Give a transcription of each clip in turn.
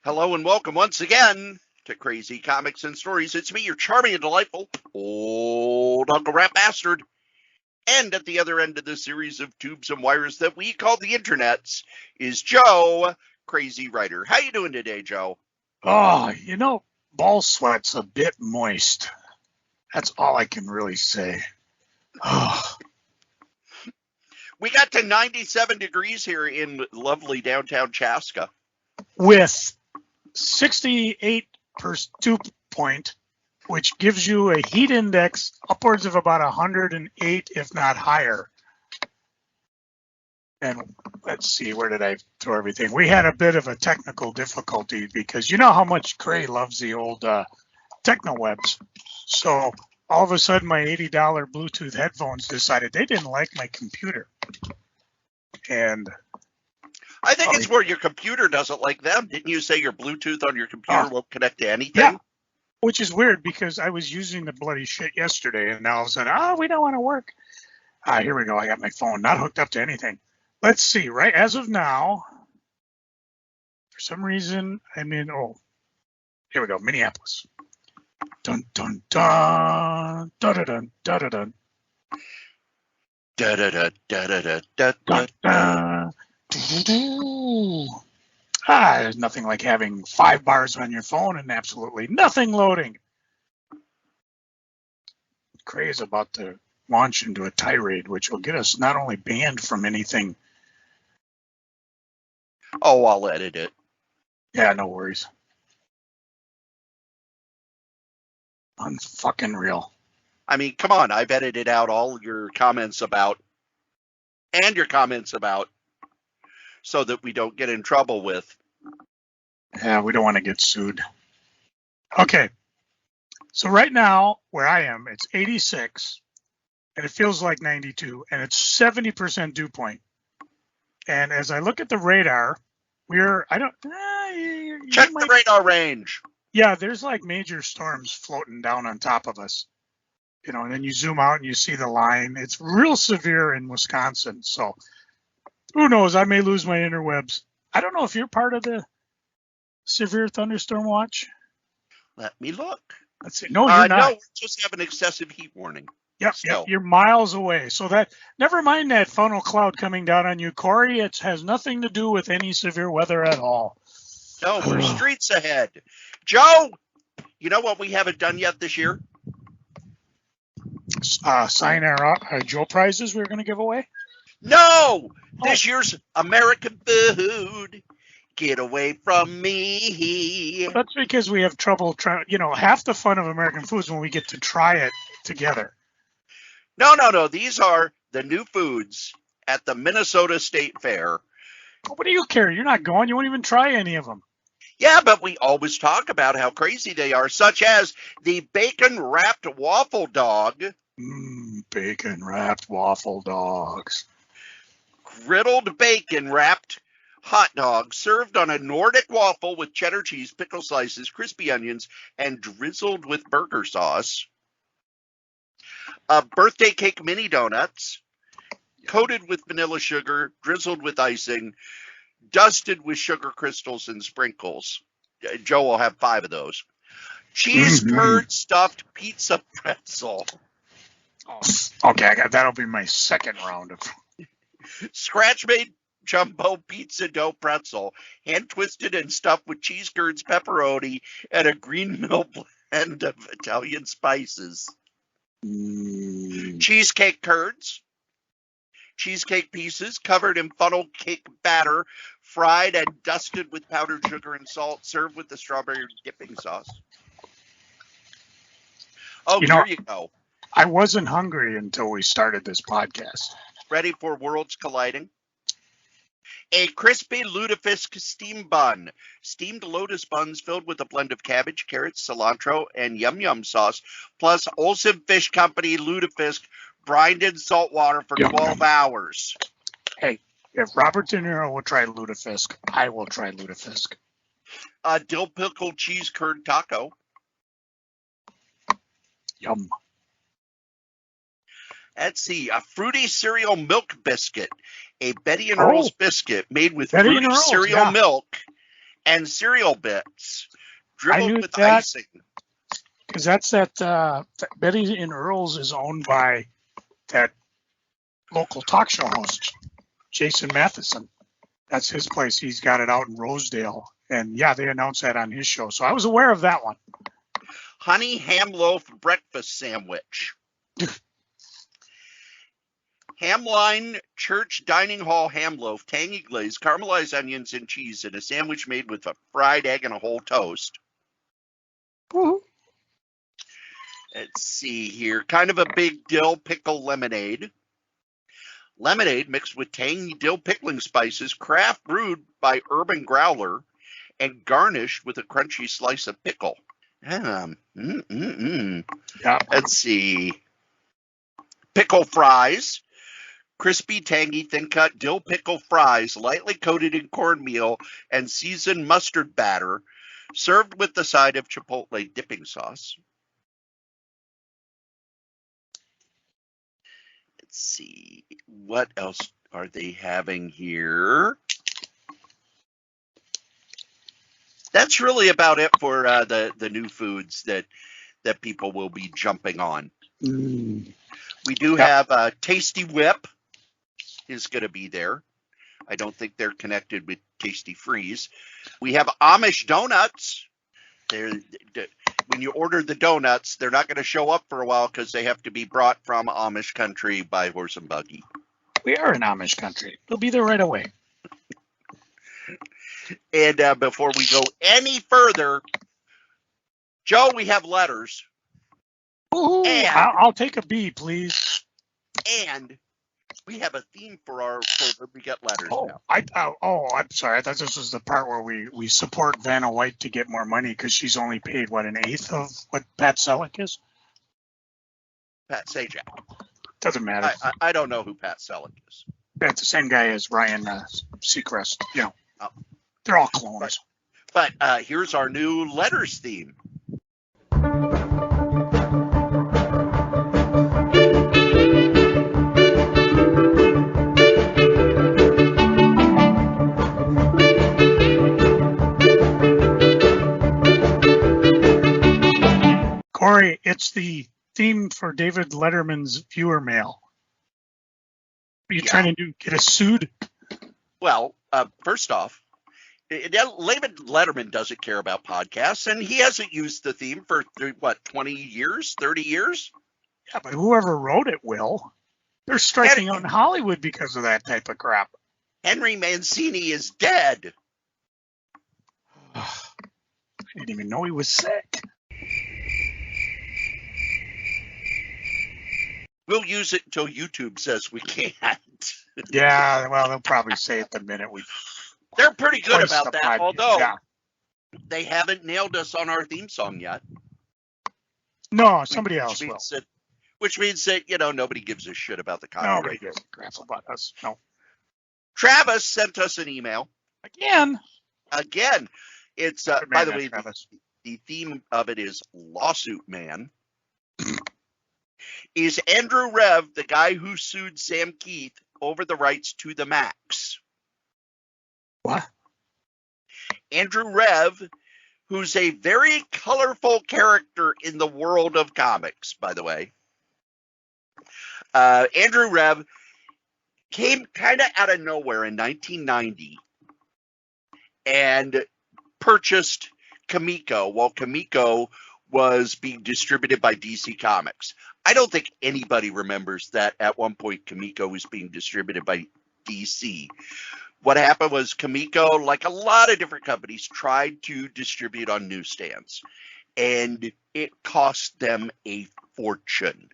Hello and welcome once again to Crazy Comics and Stories. It's me, your charming and delightful old Uncle Rat Bastard. And at the other end of the series of tubes and wires that we call the internets is Joe, Crazy Writer. How you doing today, Joe? Oh, ball sweat's a bit moist. That's all I can really say. Oh. We got to 97 degrees here in lovely downtown Chaska. With 68 per dew point, which gives you a heat index upwards of about 108, if not higher. And let's see, where did I throw everything? We had a bit of a technical difficulty because you know how much Kray loves the old techno webs. So all of a sudden my $80 Bluetooth headphones decided they didn't like my computer. And I think it's where your computer doesn't like them. Didn't you say your Bluetooth on your computer won't connect to anything? Yeah, which is weird because I was using the bloody shit yesterday, and now all of a sudden, we don't want to work. Here we go. I got my phone not hooked up to anything. Let's see. Right as of now, for some reason, I'm in. Oh, here we go. Minneapolis. Dun dun dun dun dun dun dun dun. Da da da da da da da da. There's nothing like having 5 bars on your phone and absolutely nothing loading. Kray is about to launch into a tirade, which will get us not only banned from anything. Oh, I'll edit it. Yeah, no worries. Unfucking real. I mean, come on. I've edited out all your comments about so that we don't get in trouble with. Yeah, we don't want to get sued. Okay. So right now, where I am, it's 86, and it feels like 92, and it's 70% dew point. And as I look at the radar, Check the radar range. Yeah, there's like major storms floating down on top of us. And then you zoom out and you see the line. It's real severe in Wisconsin. So who knows? I may lose my interwebs. I don't know if you're part of the severe thunderstorm watch. Let me look. Let's see. No, you're not. No, we just have an excessive heat warning. Yep, you're miles away. So never mind that funnel cloud coming down on you, Cory. It has nothing to do with any severe weather at all. No, we're streets ahead. Joe, you know what we haven't done yet this year? Sign our Joe prizes we're going to give away? No! This year's American food. Get away from me. That's because we have trouble trying. Half the fun of American food is when we get to try it together. No. These are the new foods at the Minnesota State Fair. What do you care? You're not going. You won't even try any of them. Yeah, but we always talk about how crazy they are, such as the bacon-wrapped waffle dog. Bacon-wrapped waffle dogs. Griddled bacon-wrapped hot dog served on a Nordic waffle with cheddar cheese, pickle slices, crispy onions, and drizzled with burger sauce. Birthday cake mini donuts, coated with vanilla sugar, drizzled with icing, dusted with sugar crystals and sprinkles. Joe will have 5 of those. Cheese curd stuffed pizza pretzel. Oh, okay, that'll be my second round of. Scratch-made jumbo pizza dough pretzel, hand-twisted and stuffed with cheese curds, pepperoni, and a green mill blend of Italian spices. Cheesecake curds. Cheesecake pieces covered in funnel cake batter, fried and dusted with powdered sugar and salt, served with the strawberry dipping sauce. Oh, here you go. I wasn't hungry until we started this podcast. Ready for worlds colliding? A crispy lutefisk steam bun. Steamed lotus buns filled with a blend of cabbage, carrots, cilantro, and yum-yum sauce, plus Olsen Fish Company lutefisk brined in salt water for 12 hours. Hey, if Robert De Niro will try lutefisk, I will try lutefisk. A dill pickle cheese curd taco. Yum. Let's see, a fruity cereal milk biscuit. A Betty and Earl's biscuit made with fruity cereal milk and cereal bits, I dribbled knew with that icing. because that's that Betty and Earl's is owned by that local talk show host, Jason Matheson. That's his place. He's got it out in Rosedale. And yeah, they announced that on his show. So I was aware of that one. Honey ham loaf breakfast sandwich. Hamline Church Dining Hall ham loaf, tangy glaze, caramelized onions and cheese in a sandwich made with a fried egg and a whole toast. Woo-hoo. Let's see here. Kind of a big dill pickle lemonade. Lemonade mixed with tangy dill pickling spices, craft brewed by Urban Growler, and garnished with a crunchy slice of pickle. Yeah. Let's see. Pickle fries. Crispy, tangy, thin-cut dill pickle fries, lightly coated in cornmeal and seasoned mustard batter, served with the side of chipotle dipping sauce. Let's see. What else are they having here? That's really about it for the new foods that people will be jumping on. Mm. We do have Tasty Whip is going to be there. I don't think they're connected with Tasty Freeze. We have Amish donuts. When you order the donuts, they're not going to show up for a while because they have to be brought from Amish country by horse and buggy. We are in Amish country. They'll be there right away. And before we go any further, Joe, we have letters. Ooh, I'll take a B, please. And we have a theme for when we get letters now. I'm sorry. I thought this was the part where we support Vanna White to get more money because she's only paid, what, an eighth of what Pat Selleck is? Pat Sajak. Doesn't matter. I don't know who Pat Selleck is. That's the same guy as Ryan Seacrest. You know, they're all clones. But here's our new letters theme. Cory, it's the theme for David Letterman's viewer mail. What are you trying to do? Get us sued? Well, first off, David Letterman doesn't care about podcasts, and he hasn't used the theme for, 20 years, 30 years? Yeah, but whoever wrote it will. They're striking out in Hollywood because of that type of crap. Henry Mancini is dead. I didn't even know he was sick. We'll use it until YouTube says we can't. Yeah, well, they'll probably say it the minute we... They're pretty good about that, although they haven't nailed us on our theme song yet. No, somebody else will. Which means that, nobody gives a shit about the copyright. Nobody gives a crap about us. No. Travis sent us an email. Again. It's, by the way, the theme of it is Lawsuit Man. Is Andrew Rev the guy who sued Sam Keith over the rights to the Max? What? Andrew Rev, who's a very colorful character in the world of comics, by the way. Andrew Rev came kind of out of nowhere in 1990 and purchased Comico while Comico was being distributed by DC Comics. I don't think anybody remembers that at one point Comico was being distributed by DC. What happened was Comico, like a lot of different companies, tried to distribute on newsstands, and it cost them a fortune.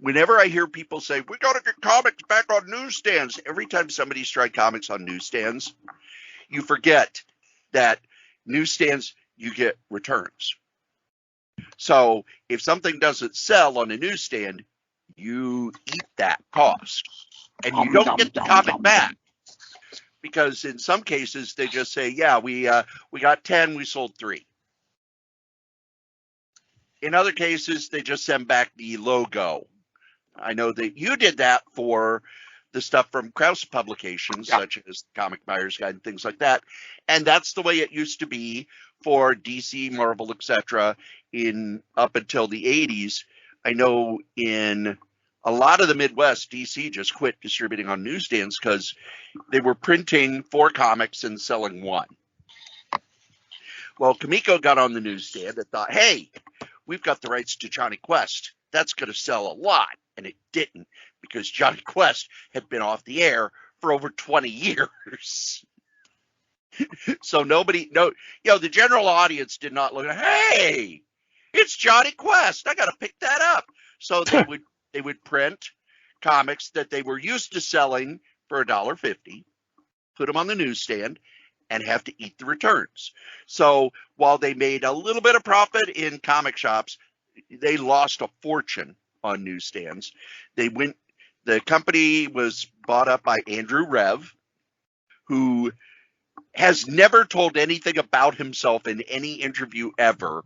Whenever I hear people say, we got to get comics back on newsstands, every time somebody's tried comics on newsstands, you forget that newsstands, you get returns. So if something doesn't sell on a newsstand, you eat that cost, and you don't get the comic back. Because in some cases, they just say, yeah, we got 10, we sold 3. In other cases, they just send back the logo. I know that you did that for the stuff from Krause Publications, such as Comic Buyer's Guide and things like that. And that's the way it used to be for DC, Marvel, etc. in up until the 80s. I know in a lot of the Midwest, DC just quit distributing on newsstands because they were printing 4 comics and selling 1. Well, Comico got on the newsstand and thought, hey, we've got the rights to Johnny Quest. That's going to sell a lot. And it didn't, because Johnny Quest had been off the air for over 20 years. So the general audience did not look, hey, it's Johnny Quest. I got to pick that up. So they would print comics that they were used to selling for $1.50, put them on the newsstand, and have to eat the returns. So while they made a little bit of profit in comic shops, they lost a fortune on newsstands. The company was bought up by Andrew Rev, who has never told anything about himself in any interview ever,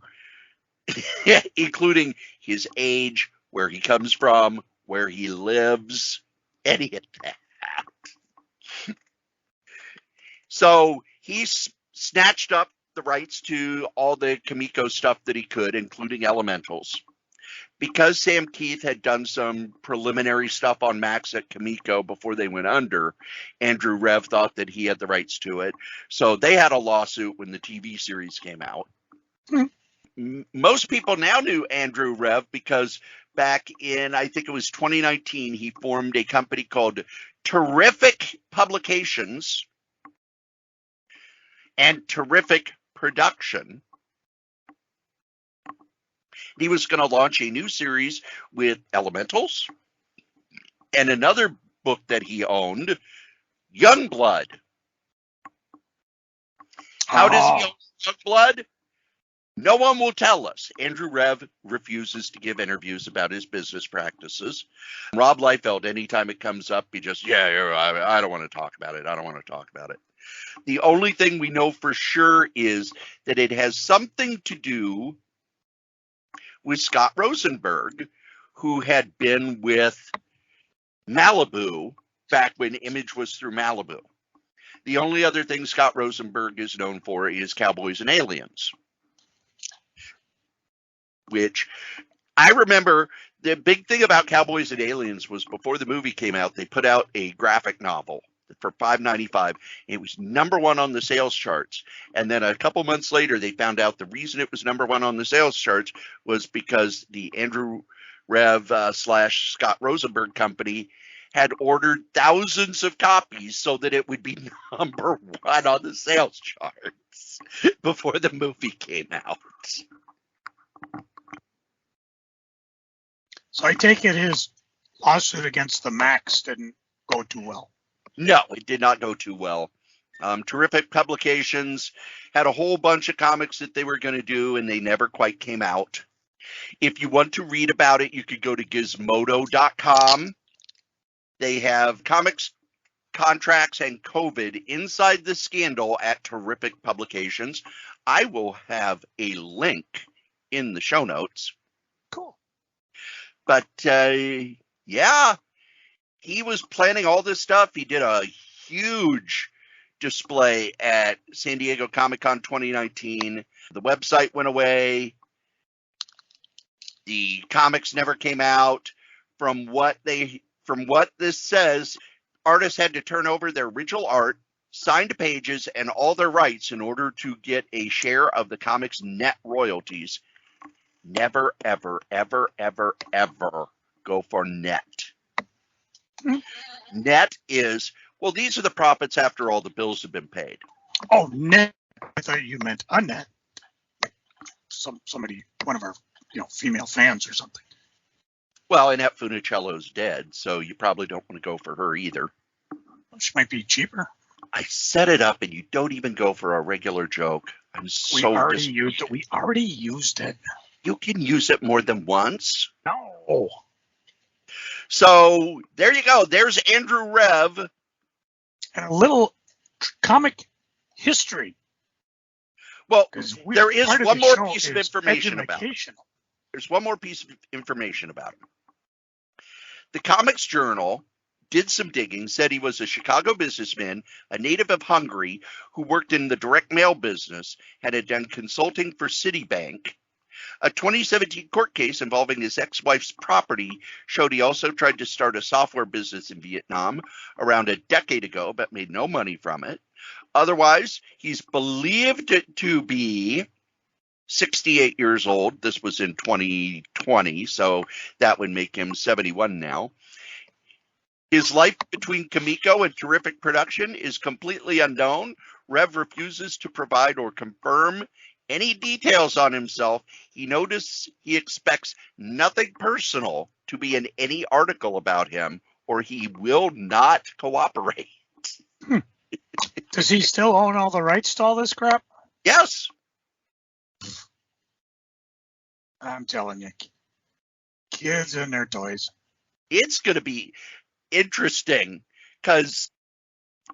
including his age, where he comes from, where he lives, any of that. So he snatched up the rights to all the Comico stuff that he could, including Elementals. Because Sam Keith had done some preliminary stuff on Max at Comico before they went under, Andrew Rev thought that he had the rights to it. So they had a lawsuit when the TV series came out. Most people now knew Andrew Rev because back in, I think it was 2019, he formed a company called Terrific Publications and Terrific Production. He was going to launch a new series with Elementals and another book that he owned, Youngblood. How does he own Youngblood? No one will tell us. Andrew Rev refuses to give interviews about his business practices. Rob Liefeld, anytime it comes up, he just, I don't want to talk about it. I don't want to talk about it. The only thing we know for sure is that it has something to do with Scott Rosenberg, who had been with Malibu back when Image was through Malibu. The only other thing Scott Rosenberg is known for is Cowboys and Aliens, which I remember the big thing about Cowboys and Aliens was before the movie came out, they put out a graphic novel for $5.95. It was #1 on the sales charts. And then a couple months later, they found out the reason it was #1 on the sales charts was because the Andrew Rev / Scott Rosenberg company had ordered thousands of copies so that it would be #1 on the sales charts before the movie came out. So I take it his lawsuit against the Max didn't go too well. No, it did not go too well. Terrific Publications had a whole bunch of comics that they were going to do, and they never quite came out. If you want to read about it, you could go to gizmodo.com. They have comics, contracts, and COVID inside the scandal at Terrific Publications. I will have a link in the show notes. Cool. But, yeah. He was planning all this stuff. He did a huge display at San Diego Comic-Con 2019. The website went away. The comics never came out. From what this says, artists had to turn over their original art, signed pages, and all their rights in order to get a share of the comics' net royalties. Never, ever, ever, ever, ever go for net. Net is, well, these are the profits after all the bills have been paid. Oh, net. I thought you meant a net. Somebody, one of our female fans or something. Well, Annette Funicello's dead, so you probably don't want to go for her either. She might be cheaper. I set it up and you don't even go for a regular joke. We already used it. You can use it more than once. No. So there you go. There's Andrew Rev. And a little comic history. Well, there is one more piece of information about him. There's one more piece of information about him. The Comics Journal did some digging, said he was a Chicago businessman, a native of Hungary, who worked in the direct mail business and had done consulting for Citibank. A 2017 court case involving his ex-wife's property showed he also tried to start a software business in Vietnam around a decade ago, but made no money from it. Otherwise, he's believed to be 68 years old. This was in 2020, so that would make him 71 now. His life between Comico and Terrific Production is completely unknown. Rev refuses to provide or confirm any details on himself. He noticed he expects nothing personal to be in any article about him, or he will not cooperate. Does he still own all the rights to all this crap? Yes. I'm telling you, kids and their toys. It's going to be interesting because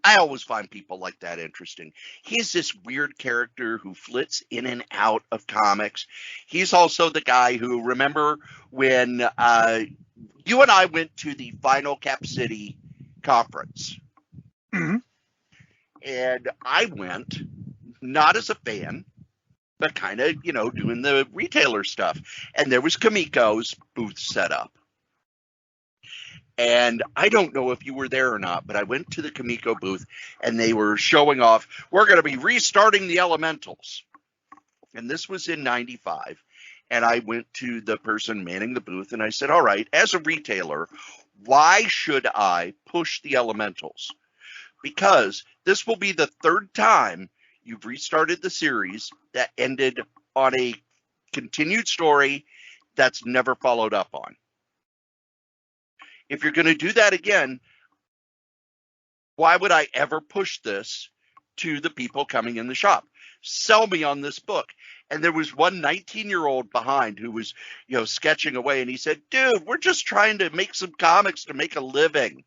I always find people like that interesting. He's this weird character who flits in and out of comics. He's also the guy who, remember when you and I went to the final Cap City conference? Mm-hmm. And I went not as a fan, but kind of, doing the retailer stuff. And there was Comico's booth set up. And I don't know if you were there or not, but I went to the Comico booth and they were showing off, we're going to be restarting the Elementals. And this was in 95. And I went to the person manning the booth and I said, all right, as a retailer, why should I push the Elementals? Because this will be the third time you've restarted the series that ended on a continued story that's never followed up on. If you're going to do that again, why would I ever push this to the people coming in the shop? Sell me on this book. And there was one 19-year-old behind who was, sketching away. And he said, dude, we're just trying to make some comics to make a living.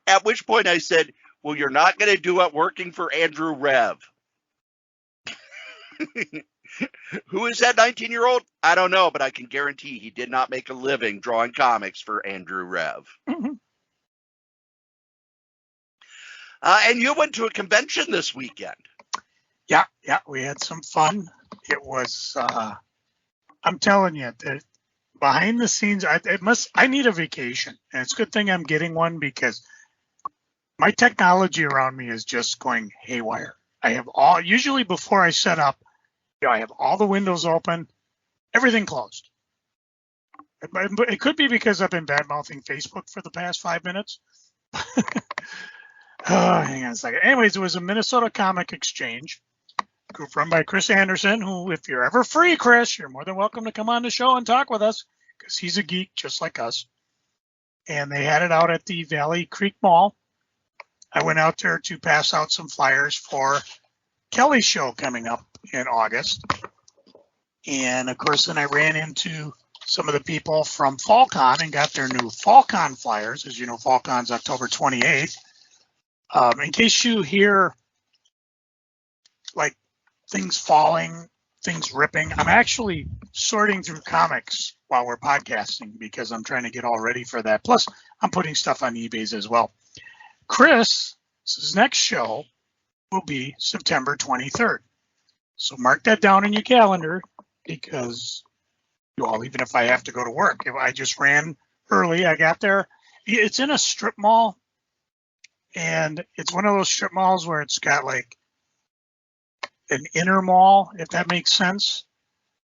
At which point I said, well, you're not going to do it working for Andrew Rev. Who is that 19-year-old? I don't know, but I can guarantee he did not make a living drawing comics for Andrew Rev. Mm-hmm. And you went to a convention this weekend. Yeah, we had some fun. It was, I'm telling you, behind the scenes, I need a vacation. And it's a good thing I'm getting one because my technology around me is just going haywire. I have usually before I set up, I have all the windows open, everything closed. It could be because I've been bad-mouthing Facebook for the past 5 minutes. Hang on a second. Anyways, it was a Minnesota Comic Exchange group run by Chris Anderson, who, if you're ever free, Chris, you're more than welcome to come on the show and talk with us because he's a geek just like us. And they had it out at the Valley Creek Mall. I went out there to pass out some flyers for Kelly's show coming up in August. And of course, then I ran into some of the people from FallCon and got their new FallCon flyers. As you know, FallCon's October 28th. In case you hear like things falling, things ripping, I'm actually sorting through comics while we're podcasting because I'm trying to get all ready for that. Plus, I'm putting stuff on eBay's as well. Chris's next show will be September 23rd. So mark that down in your calendar because, even if I have to go to work, if I just ran early, I got there. It's in a strip mall, and it's one of those strip malls where it's got like an inner mall, if that makes sense.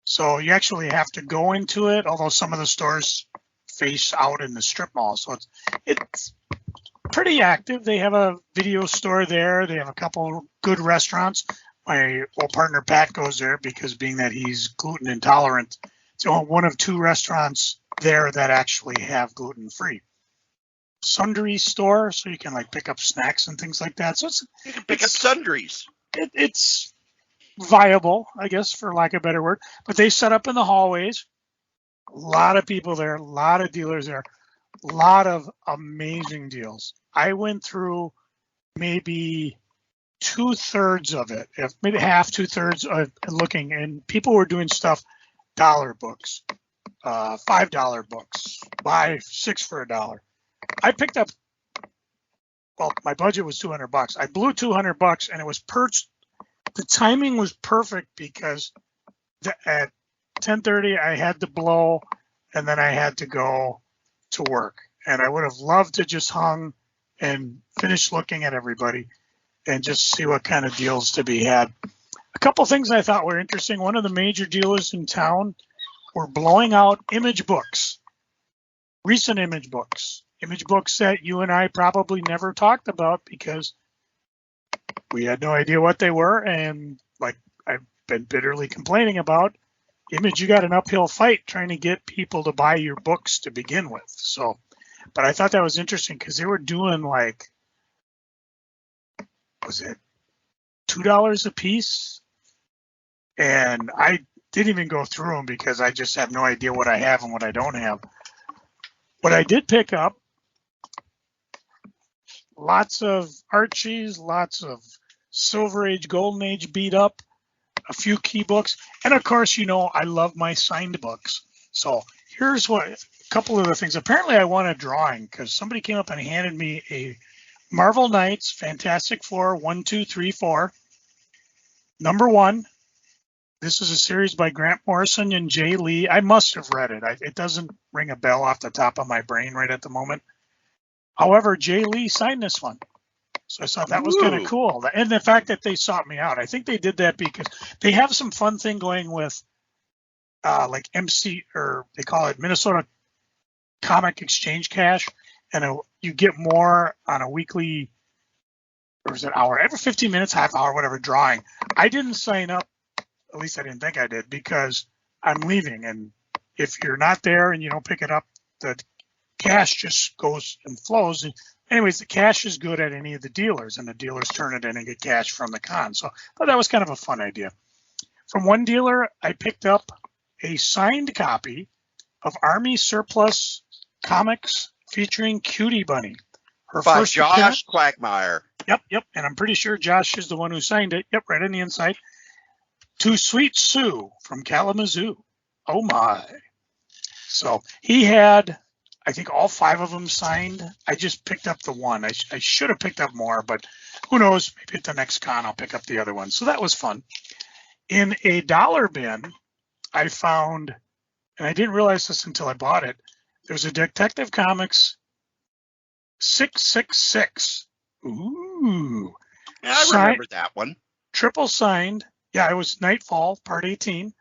So you actually have to go into it, although some of the stores face out in the strip mall. So it's pretty active. They have a video store there. They have a couple good restaurants. My old partner Pat goes there because being that he's gluten intolerant, it's one of 2 restaurants there that actually have gluten free. Sundry store, so you can like pick up snacks and things like that. So you can pick up sundries. It's viable, I guess, for lack of a better word. But they set up in the hallways. A lot of people there, a lot of dealers there, a lot of amazing deals. I went through maybe 2/3 of it, maybe half, 2/3 of looking, and people were doing stuff, dollar books, $5 books. Buy 6 for $1. I picked up, well, my budget was $200. I blew $200 and it was the timing was perfect because at 10:30 I had to blow and then I had to go to work. And I would have loved to just hung and finish looking at everybody and just see what kind of deals to be had. A couple things I thought were interesting. One of the major dealers in town were blowing out image books, recent image books that you and I probably never talked about because we had no idea what they were. And like I've been bitterly complaining about, Image, you got an uphill fight trying to get people to buy your books to begin with. So, but I thought that was interesting because they were doing like, was it $2 a piece? And I didn't even go through them because I just have no idea what I have and what I don't have. What I did pick up, lots of Archies, lots of Silver Age, Golden Age beat up, a few key books, and of course, you know, I love my signed books. So here's a couple of the things. Apparently I won a drawing because somebody came up and handed me a Marvel Knights Fantastic Four 1, 2, 3, 4. Number 1. This is a series by Grant Morrison and Jay Lee. I must have read it. It doesn't ring a bell off the top of my brain right at the moment. However, Jay Lee signed this one. So I thought that was kind of cool. And the fact that they sought me out, I think they did that because they have some fun thing going with like MC, or they call it Minnesota Comic Exchange Cash. And you get more on a weekly, or is it hour, every 15 minutes, half hour, whatever, drawing. I didn't sign up, at least I didn't think I did, because I'm leaving. And if you're not there and you don't pick it up, the cash just goes and flows. Anyways, the cash is good at any of the dealers, and the dealers turn it in and get cash from the con. So I thought that was kind of a fun idea. From one dealer, I picked up a signed copy of Army Surplus Comics featuring Cutie Bunny. Her By first Josh appearance. Quagmire. Yep. And I'm pretty sure Josh is the one who signed it. Yep, right on the inside. To Sweet Sue from Kalamazoo. Oh my. So he had, I think, all 5 of them signed. I just picked up the one. I should have picked up more, but who knows? Maybe at the next con I'll pick up the other one. So that was fun. In a dollar bin, I found, and I didn't realize this until I bought it, there's a Detective Comics 666. Ooh. Yeah, I remember that one. Triple signed. Yeah, it was Nightfall, part 18.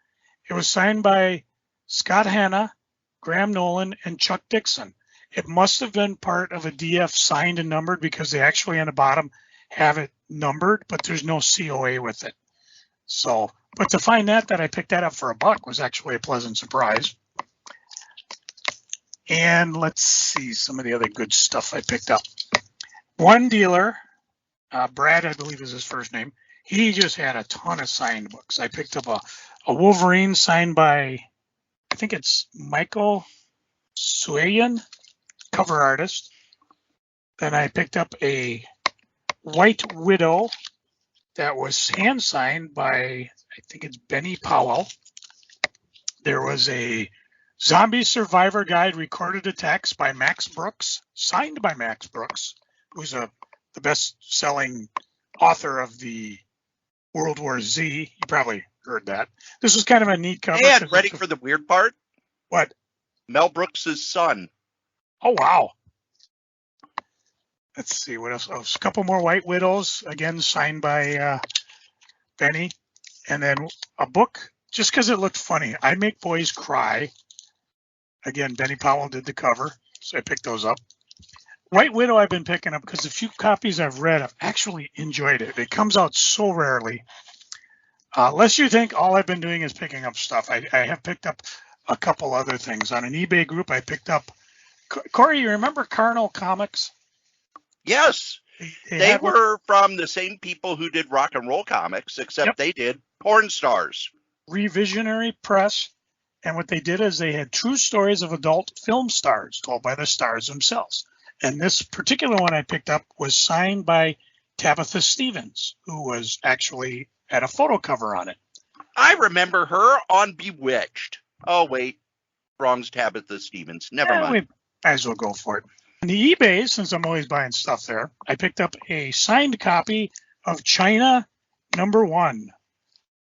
It was signed by Scott Hanna, Graham Nolan, and Chuck Dixon. It must have been part of a DF signed and numbered because they actually on the bottom have it numbered, but there's no COA with it. So, but to find that I picked that up for $1 was actually a pleasant surprise. And let's see some of the other good stuff I picked up. One dealer, Brad, I believe is his first name, he just had a ton of signed books. I picked up a Wolverine signed by, I think it's Michael Suayan, cover artist. Then I picked up a White Widow that was hand signed by, I think it's Benny Powell. There was a Zombie Survivor Guide Recorded Attacks by Max Brooks, signed by Max Brooks, who's the best-selling author of the World War Z. You probably heard that. This was kind of a neat cover. And ready for the weird part? What? Mel Brooks' son. Oh, wow. Let's see what else. Oh, a couple more White Widows, again signed by Benny. And then a book, just because it looked funny. I Make Boys Cry. Again, Benny Powell did the cover, so I picked those up. White Widow I've been picking up because the few copies I've read, I've actually enjoyed it. It comes out so rarely. Lest you think all I've been doing is picking up stuff. I have picked up a couple other things. On an eBay group, I picked up, Cory, you remember Carnal Comics? Yes. They were from the same people who did Rock and Roll Comics, except they did Porn Stars. Revisionary Press. And what they did is they had true stories of adult film stars told by the stars themselves. And this particular one I picked up was signed by Tabitha Stevens, who was actually had a photo cover on it. I remember her on Bewitched. Oh, wait. wrongs Tabitha Stevens. Never mind. We might as well go for it. On the eBay, since I'm always buying stuff there, I picked up a signed copy of China #1.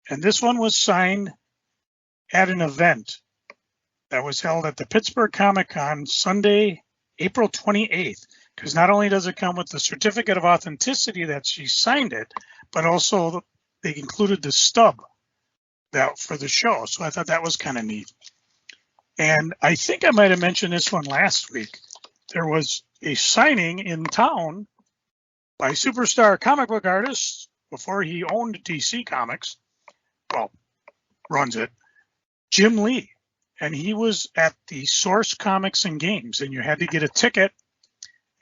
And this one was signed at an event that was held at the Pittsburgh Comic-Con Sunday, April 28th. Because not only does it come with the certificate of authenticity that she signed it, but also they included the stub that for the show. So I thought that was kind of neat. And I think I might have mentioned this one last week. There was a signing in town by superstar comic book artist before he owned DC Comics. Well, runs it, Jim Lee. And he was at the Source Comics and Games, and you had to get a ticket,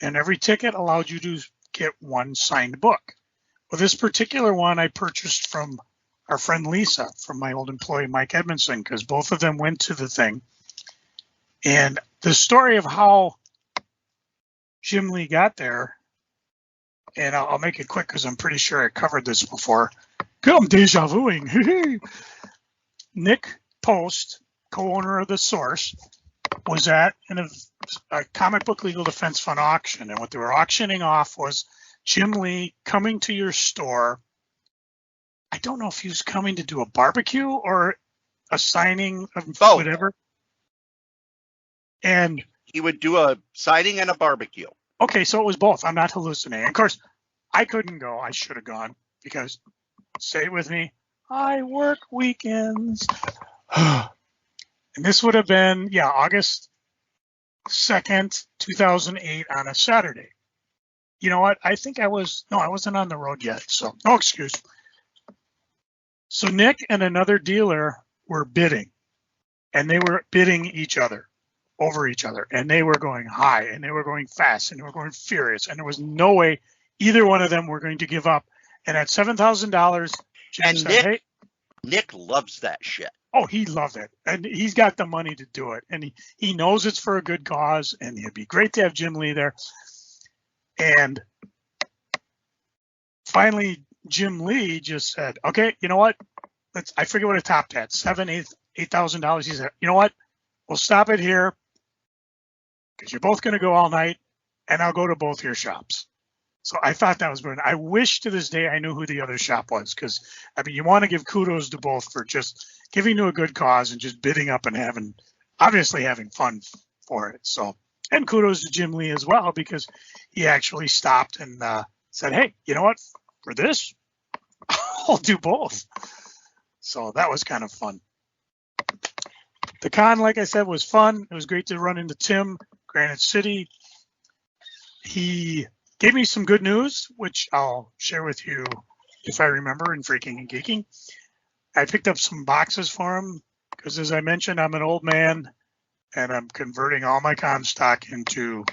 and every ticket allowed you to get one signed book. Well, this particular one I purchased from our friend Lisa, from my old employee Mike Edmondson, because both of them went to the thing. And the story of how Jim Lee got there, and I'll make it quick because I'm pretty sure I covered this before. Come deja vuing. Nick Post, co-owner of The Source, was at a comic book legal defense fund auction. And what they were auctioning off was Jim Lee coming to your store. I don't know if he was coming to do a barbecue or a signing of whatever. And he would do a signing and a barbecue. Okay, so it was both. I'm not hallucinating. Of course, I couldn't go. I should have gone because, say it with me, I work weekends. And this would have been, August 2nd, 2008 on a Saturday. You know what? I think I wasn't on the road yet. So, no excuse. So Nick and another dealer were bidding, and they were bidding over each other, and they were going high, and they were going fast, and they were going furious, and there was no way either one of them were going to give up. And at $7,000, Jim said, Nick loves that shit. Oh, he loved it, and he's got the money to do it, and he knows it's for a good cause, and it'd be great to have Jim Lee there. And finally, Jim Lee just said, "Okay, you know what? I forget what it topped at, $8,000. He said, "You know what? We'll stop it here because you're both going to go all night, and I'll go to both your shops." So I thought that was brilliant. I wish to this day I knew who the other shop was, because I mean, you want to give kudos to both for just giving to a good cause and just bidding up and obviously having fun for it. So, and kudos to Jim Lee as well, because he actually stopped and said, "Hey, you know what? For this, I'll do both." So that was kind of fun. The con, like I said, was fun. It was great to run into Tim, Granite City. He gave me some good news, which I'll share with you if I remember in Freaking and Geeking. I picked up some boxes for him because, as I mentioned, I'm an old man and I'm converting all my con stock into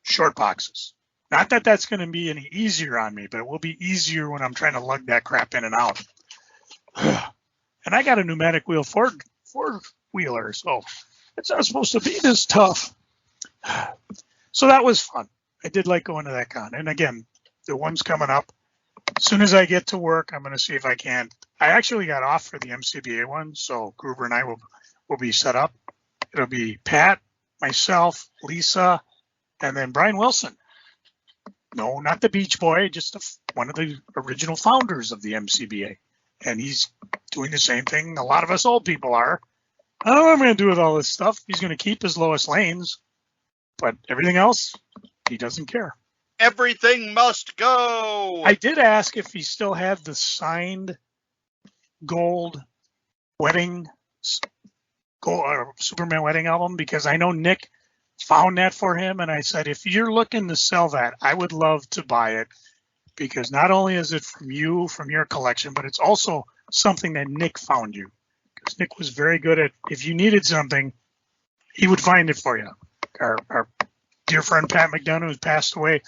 short boxes. Not that that's going to be any easier on me, but it will be easier when I'm trying to lug that crap in and out. And I got a pneumatic wheel four-wheeler, so it's not supposed to be this tough. So that was fun. I did like going to that con. And again, the one's coming up. As soon as I get to work, I'm going to see if I can. I actually got off for the MCBA one, so Gruber and I will be set up. It'll be Pat, myself, Lisa, and then Brian Wilson. No, not the Beach Boy, just one of the original founders of the MCBA. And he's doing the same thing a lot of us old people are. I don't know what I'm going to do with all this stuff. He's going to keep his Lois Lanes, but everything else, he doesn't care. Everything must go. I did ask if he still had the signed gold Superman wedding album, because I know Nick found that for him, and I said, if you're looking to sell that, I would love to buy it, because not only is it from your collection, but it's also something that Nick found you, because Nick was very good at, if you needed something, he would find it for you. Our dear friend Pat McDonough, who's passed away,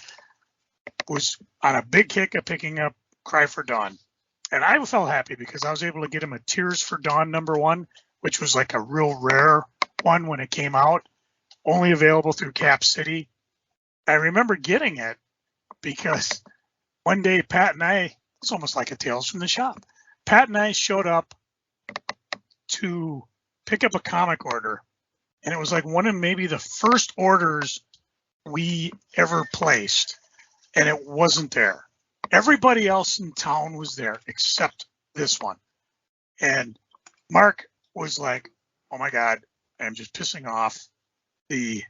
was on a big kick of picking up Cry for Dawn. And I felt happy because I was able to get him a Tears for Dawn #1, which was like a real rare one when it came out, only available through Cap City. I remember getting it because one day Pat and I, it's almost like a Tales from the Shop. Pat and I showed up to pick up a comic order, and it was like one of maybe the first orders we ever placed, and it wasn't there. Everybody else in town was there except this one. And Mark was like, oh my God, I'm just pissing off the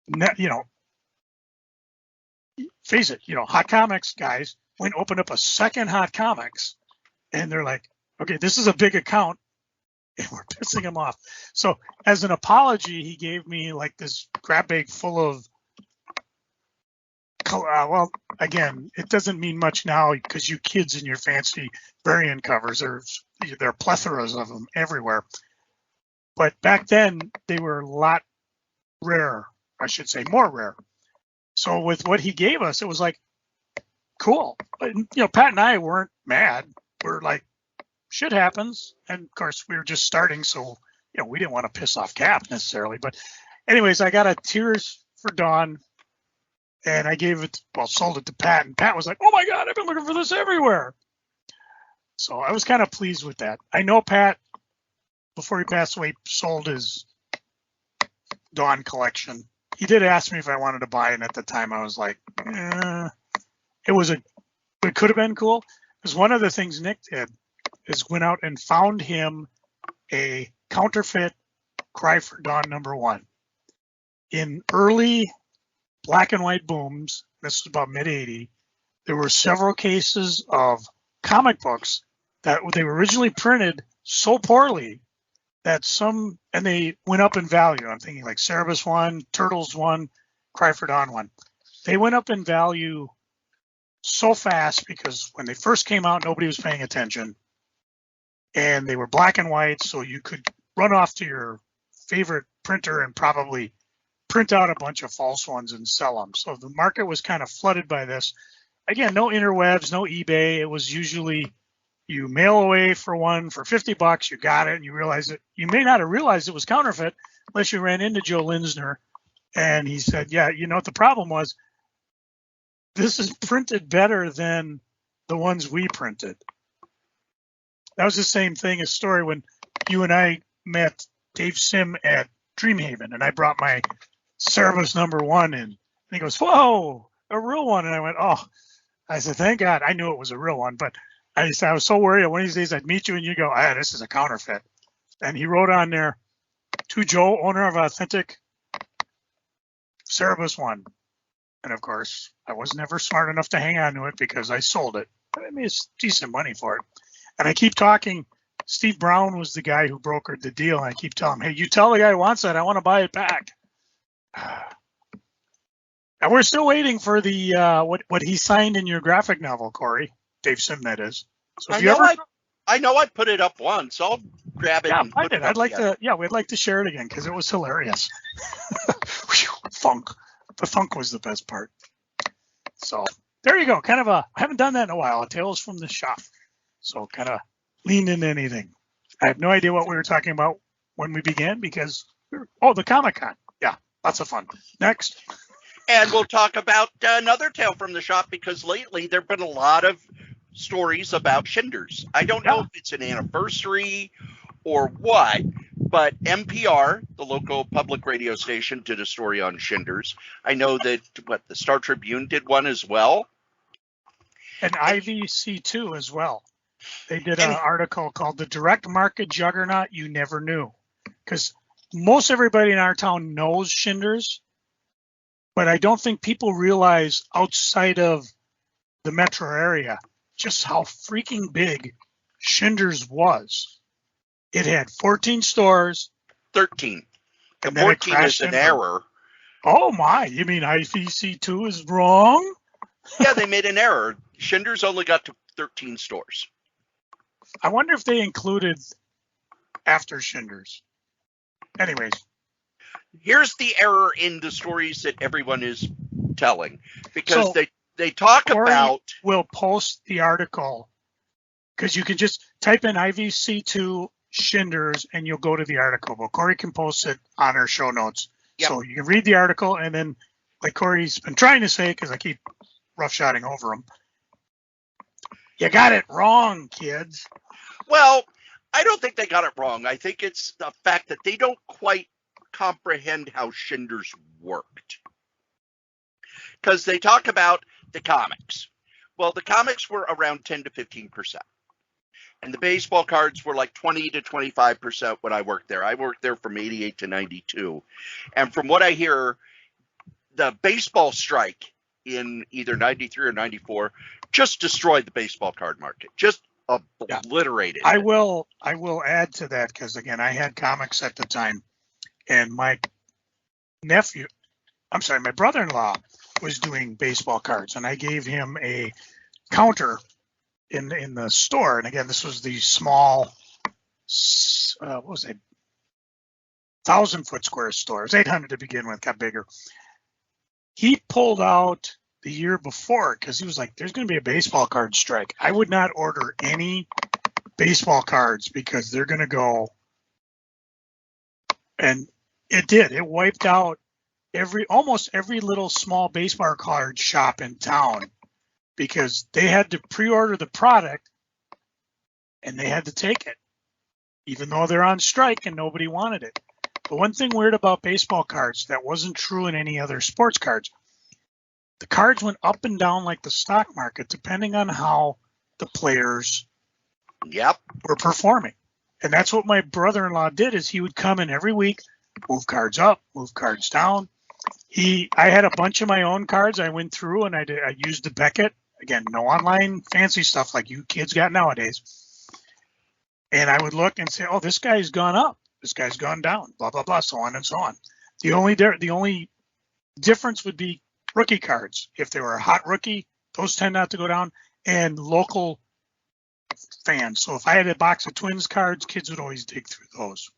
net, face it, Hot Comics guys went and opened up a second Hot Comics, and they're like, okay, this is a big account, and we're pissing him off. So as an apology, he gave me like this grab bag full of, well, again, it doesn't mean much now because you kids in your fancy variant covers, there are plethoras of them everywhere. But back then, they were a lot rarer, I should say, more rare. So with what he gave us, it was like, cool. But, Pat and I weren't mad. We're like, shit happens. And of course, we were just starting, so we didn't want to piss off Cap necessarily. But anyways, I got a Tears for Dawn, and I sold it to Pat, and Pat was like, oh my God, I've been looking for this everywhere. So I was kind of pleased with that. I know Pat, before he passed away, sold his Dawn collection. He did ask me if I wanted to buy it, and at the time I was like, it could have been cool. Because one of the things Nick did is went out and found him a counterfeit Cry for Dawn #1. In early black and white booms, this was about mid-'80, there were several cases of comic books that they were originally printed so poorly that and they went up in value. I'm thinking like Cerebus 1, Turtles 1, Cry for Dawn 1. They went up in value so fast because when they first came out, nobody was paying attention. And they were black and white, so you could run off to your favorite printer and probably print out a bunch of false ones and sell them. So the market was kind of flooded by this. Again, no interwebs, no eBay. It was usually you mail away for one for $50, you got it, and you realize it. You may not have realized it was counterfeit unless you ran into Joe Linsner, and he said, yeah, what the problem was? This is printed better than the ones we printed. That was the same thing, a story when you and I met Dave Sim at Dreamhaven, and I brought my Cerebus #1 in. And he goes, whoa, a real one. And I went, oh. I said, thank God. I knew it was a real one, but I was so worried one of these days I'd meet you and you go, this is a counterfeit. And he wrote on there, to Joe, owner of authentic Cerebus 1. And of course, I was never smart enough to hang on to it because I sold it. I made decent money for it. And I keep talking. Steve Brown was the guy who brokered the deal. And I keep telling him, hey, you tell the guy who wants that, I want to buy it back. And we're still waiting for the what he signed in your graphic novel, Cory. Dave Sim, that is. So if I know I put it up once. I'll grab it. Yeah, and put it I'd like to. Yeah, we'd like to share it again because it was hilarious. Funk. The funk was the best part. So there you go. Kind of I haven't done that in a while. A Tales from the Shop. So kind of leaned into anything. I have no idea what we were talking about when we began because the Comic-Con. Yeah, lots of fun. Next. And we'll talk about another tale from the shop because lately there have been a lot of stories about Shinders. I don't know if it's an anniversary or what, but NPR, the local public radio station, did a story on Shinders. I know that the Star Tribune did one as well. And IVC2 as well. They did an article called The Direct Market Juggernaut You Never Knew. Because most everybody in our town knows Shinders. But I don't think people realize outside of the metro area just how freaking big Shinders was. It had 14 stores. 13. And 14 is an error. Oh my, you mean IVC2 is wrong? Yeah, they made an error. Shinders only got to 13 stores. I wonder if they included after Shinders. Anyways. Here's the error in the stories that everyone is telling, because they talk Cory about. We'll post the article because you can just type in IVC2 Shinders and you'll go to the article. But Cory can post it on our show notes. Yep. So you can read the article and then, like Cory's been trying to say, because I keep roughshotting over him, you got it wrong, kids. Well, I don't think they got it wrong. I think it's the fact that they don't quite comprehend how Shinders worked. Because they talk about the comics. Well, the comics were around 10 to 15%. And the baseball cards were like 20 to 25% when I worked there. I worked there from 88 to 92. And from what I hear, the baseball strike in either 93 or 94 just destroyed the baseball card market. Just obliterated. I will add to that because, again, I had comics at the time. And my brother-in-law was doing baseball cards. And I gave him a counter in the store. And again, this was the small, what was it, 1,000-foot square store. It was 800 to begin with, got bigger. He pulled out the year before because he was like, there's going to be a baseball card strike. I would not order any baseball cards because they're going to go. And it did. It wiped out almost every little small baseball card shop in town because they had to pre-order the product and they had to take it, even though they're on strike and nobody wanted it. The one thing weird about baseball cards that wasn't true in any other sports cards, the cards went up and down like the stock market, depending on how the players were performing. And that's what my brother-in-law did is he would come in every week, move cards up, move cards down. I had a bunch of my own cards I went through and I used the Beckett. Again, no online fancy stuff like you kids got nowadays. And I would look and say, oh, this guy's gone up. This guy's gone down, blah, blah, blah, so on and so on. The only difference would be rookie cards. If they were a hot rookie, those tend not to go down, and local fans. So if I had a box of Twins cards, kids would always dig through those.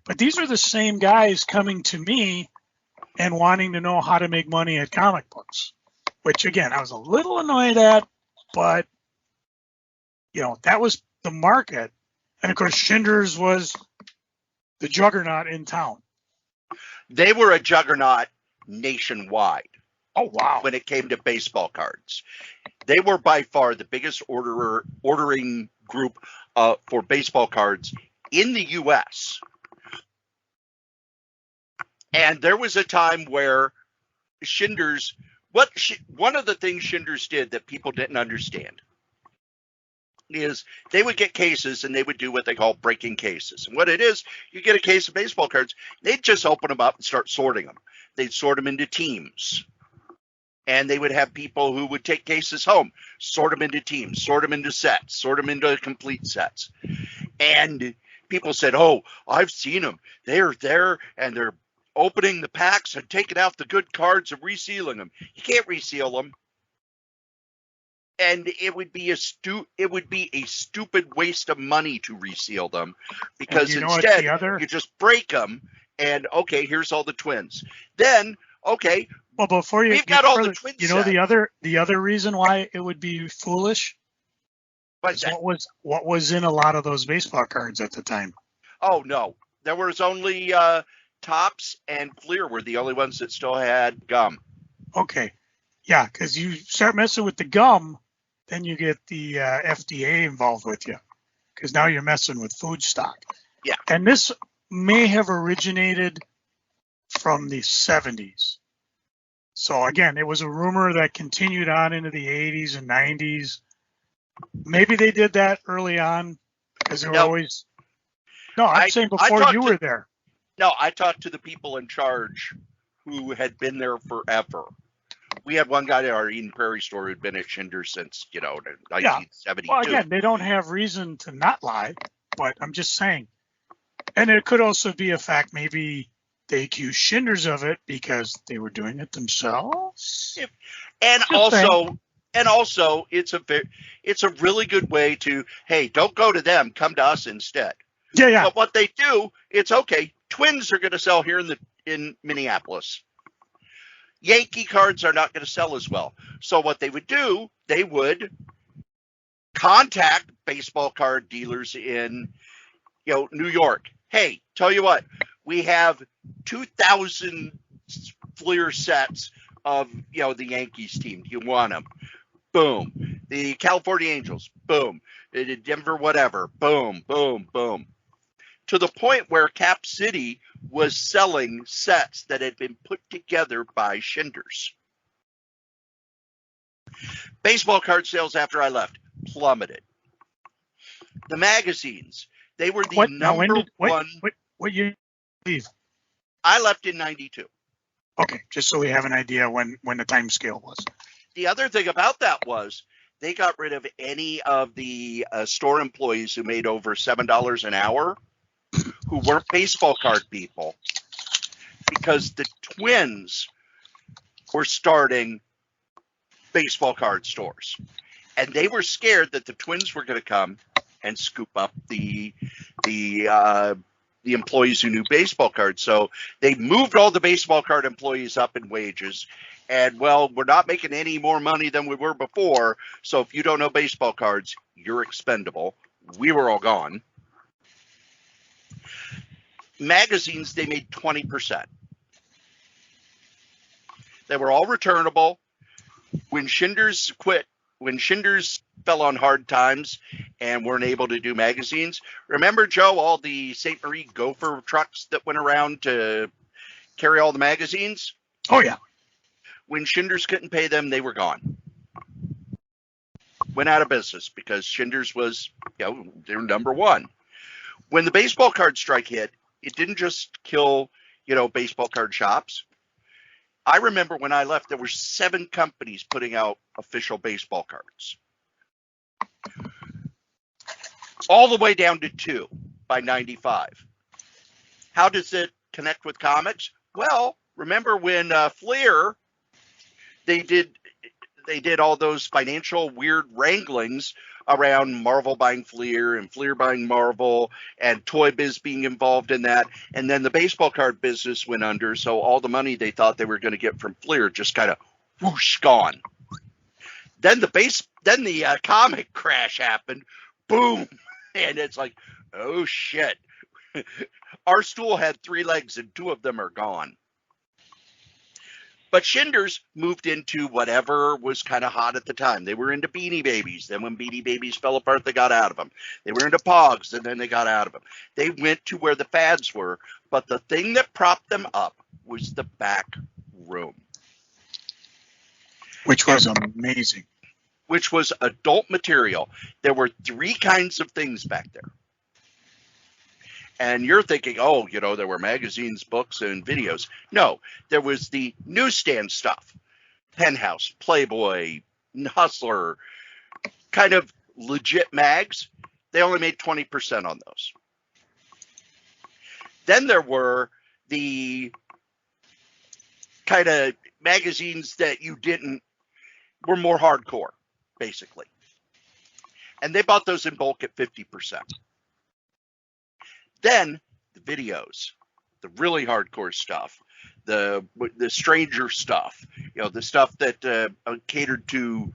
But these are the same guys coming to me and wanting to know how to make money at comic books, which, again, I was a little annoyed at, but, that was the market. And, of course, Shinders was the juggernaut in town. They were a juggernaut nationwide. Oh, wow. When it came to baseball cards. They were by far the biggest ordering group for baseball cards in the U.S. And there was a time where Shinders, one of the things Shinders did that people didn't understand is they would get cases and they would do what they call breaking cases. And what it is, you get a case of baseball cards, they'd just open them up and start sorting them. They'd sort them into teams. And they would have people who would take cases home, sort them into teams, sort them into sets, sort them into complete sets. And people said, oh, I've seen them. They're there and they're opening the packs and taking out the good cards and resealing them. You can't reseal them. And it would be a stupid waste of money to reseal them because instead you just break them and okay, here's all the Twins. Then okay, well, before you we've got all the Twins. The other reason why it would be foolish is what was in a lot of those baseball cards at the time. Oh no, there was only Tops and Fleer were the only ones that still had gum. Okay, yeah, because you start messing with the gum. Then you get the FDA involved with you because now you're messing with food stock. Yeah. And this may have originated from the 70s. So, again, it was a rumor that continued on into the 80s and 90s. Maybe they did that early on because they were always. No, I'm saying before you were there. No, I talked to the people in charge who had been there forever. We had one guy at our Eden Prairie store who'd been at Shinders since, 1972. Well, again, they don't have reason to not lie, but I'm just saying. And it could also be a fact maybe they accuse Shinders of it because they were doing it themselves. And also, it's a really good way to, hey, don't go to them, come to us instead. Yeah. But what they do, it's okay. Twins are going to sell here in Minneapolis. Yankee cards are not going to sell as well. So what they would do, they would contact baseball card dealers in, New York. Hey, tell you what, we have 2,000 Fleer sets of, the Yankees team. Do you want them? Boom. The California Angels, boom. Denver, whatever, boom, boom, boom. To the point where Cap City was selling sets that had been put together by Shinders. Baseball card sales after I left plummeted. The magazines, they were the number one. What year did you leave? I left in 92. Okay, just so we have an idea when the time scale was. The other thing about that was they got rid of any of the store employees who made over $7 an hour who weren't baseball card people, because the Twins were starting baseball card stores. And they were scared that the Twins were going to come and scoop up the employees who knew baseball cards. So they moved all the baseball card employees up in wages. And, well, we're not making any more money than we were before. So if you don't know baseball cards, you're expendable. We were all gone. Magazines, they made 20%. They were all returnable. When Shinders quit, when Shinders fell on hard times and weren't able to do magazines, remember, Joe, all the St. Marie Gopher trucks that went around to carry all the magazines? Oh, yeah. When Shinders couldn't pay them, they were gone. Went out of business because Shinders was, their number one. When the baseball card strike hit, it didn't just kill, baseball card shops. I remember when I left, there were 7 companies putting out official baseball cards. All the way down to 2 by 95. How does it connect with comics? Well, remember when Fleer, they did all those financial weird wranglings around Marvel buying Fleer and Fleer buying Marvel and Toy Biz being involved in that. And then the baseball card business went under. So all the money they thought they were going to get from Fleer just kind of whoosh gone. Then the comic crash happened. Boom. And it's like, oh shit. Our stool had 3 legs and 2 of them are gone. But Shinders moved into whatever was kind of hot at the time. They were into Beanie Babies. Then when Beanie Babies fell apart, they got out of them. They were into Pogs, and then they got out of them. They went to where the fads were. But the thing that propped them up was the back room. Which was amazing. Which was adult material. There were 3 kinds of things back there. And you're thinking, there were magazines, books, and videos. No, there was the newsstand stuff. Penthouse, Playboy, Hustler, kind of legit mags. They only made 20% on those. Then there were the kind of magazines that were more hardcore, basically. And they bought those in bulk at 50%. Then the videos, the really hardcore stuff, the stranger stuff, the stuff that catered to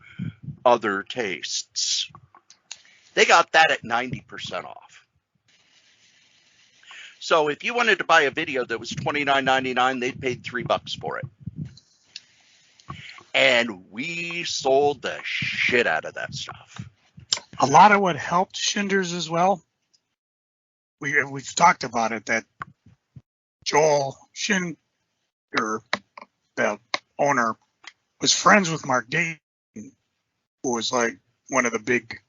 other tastes. They got that at 90% off. So if you wanted to buy a video that was $29.99, they paid $3 for it. And we sold the shit out of that stuff. A lot of what helped Shinders as well. We've talked about it, that Joel Shinder, the owner, was friends with Mark Dayton, who was like one of the big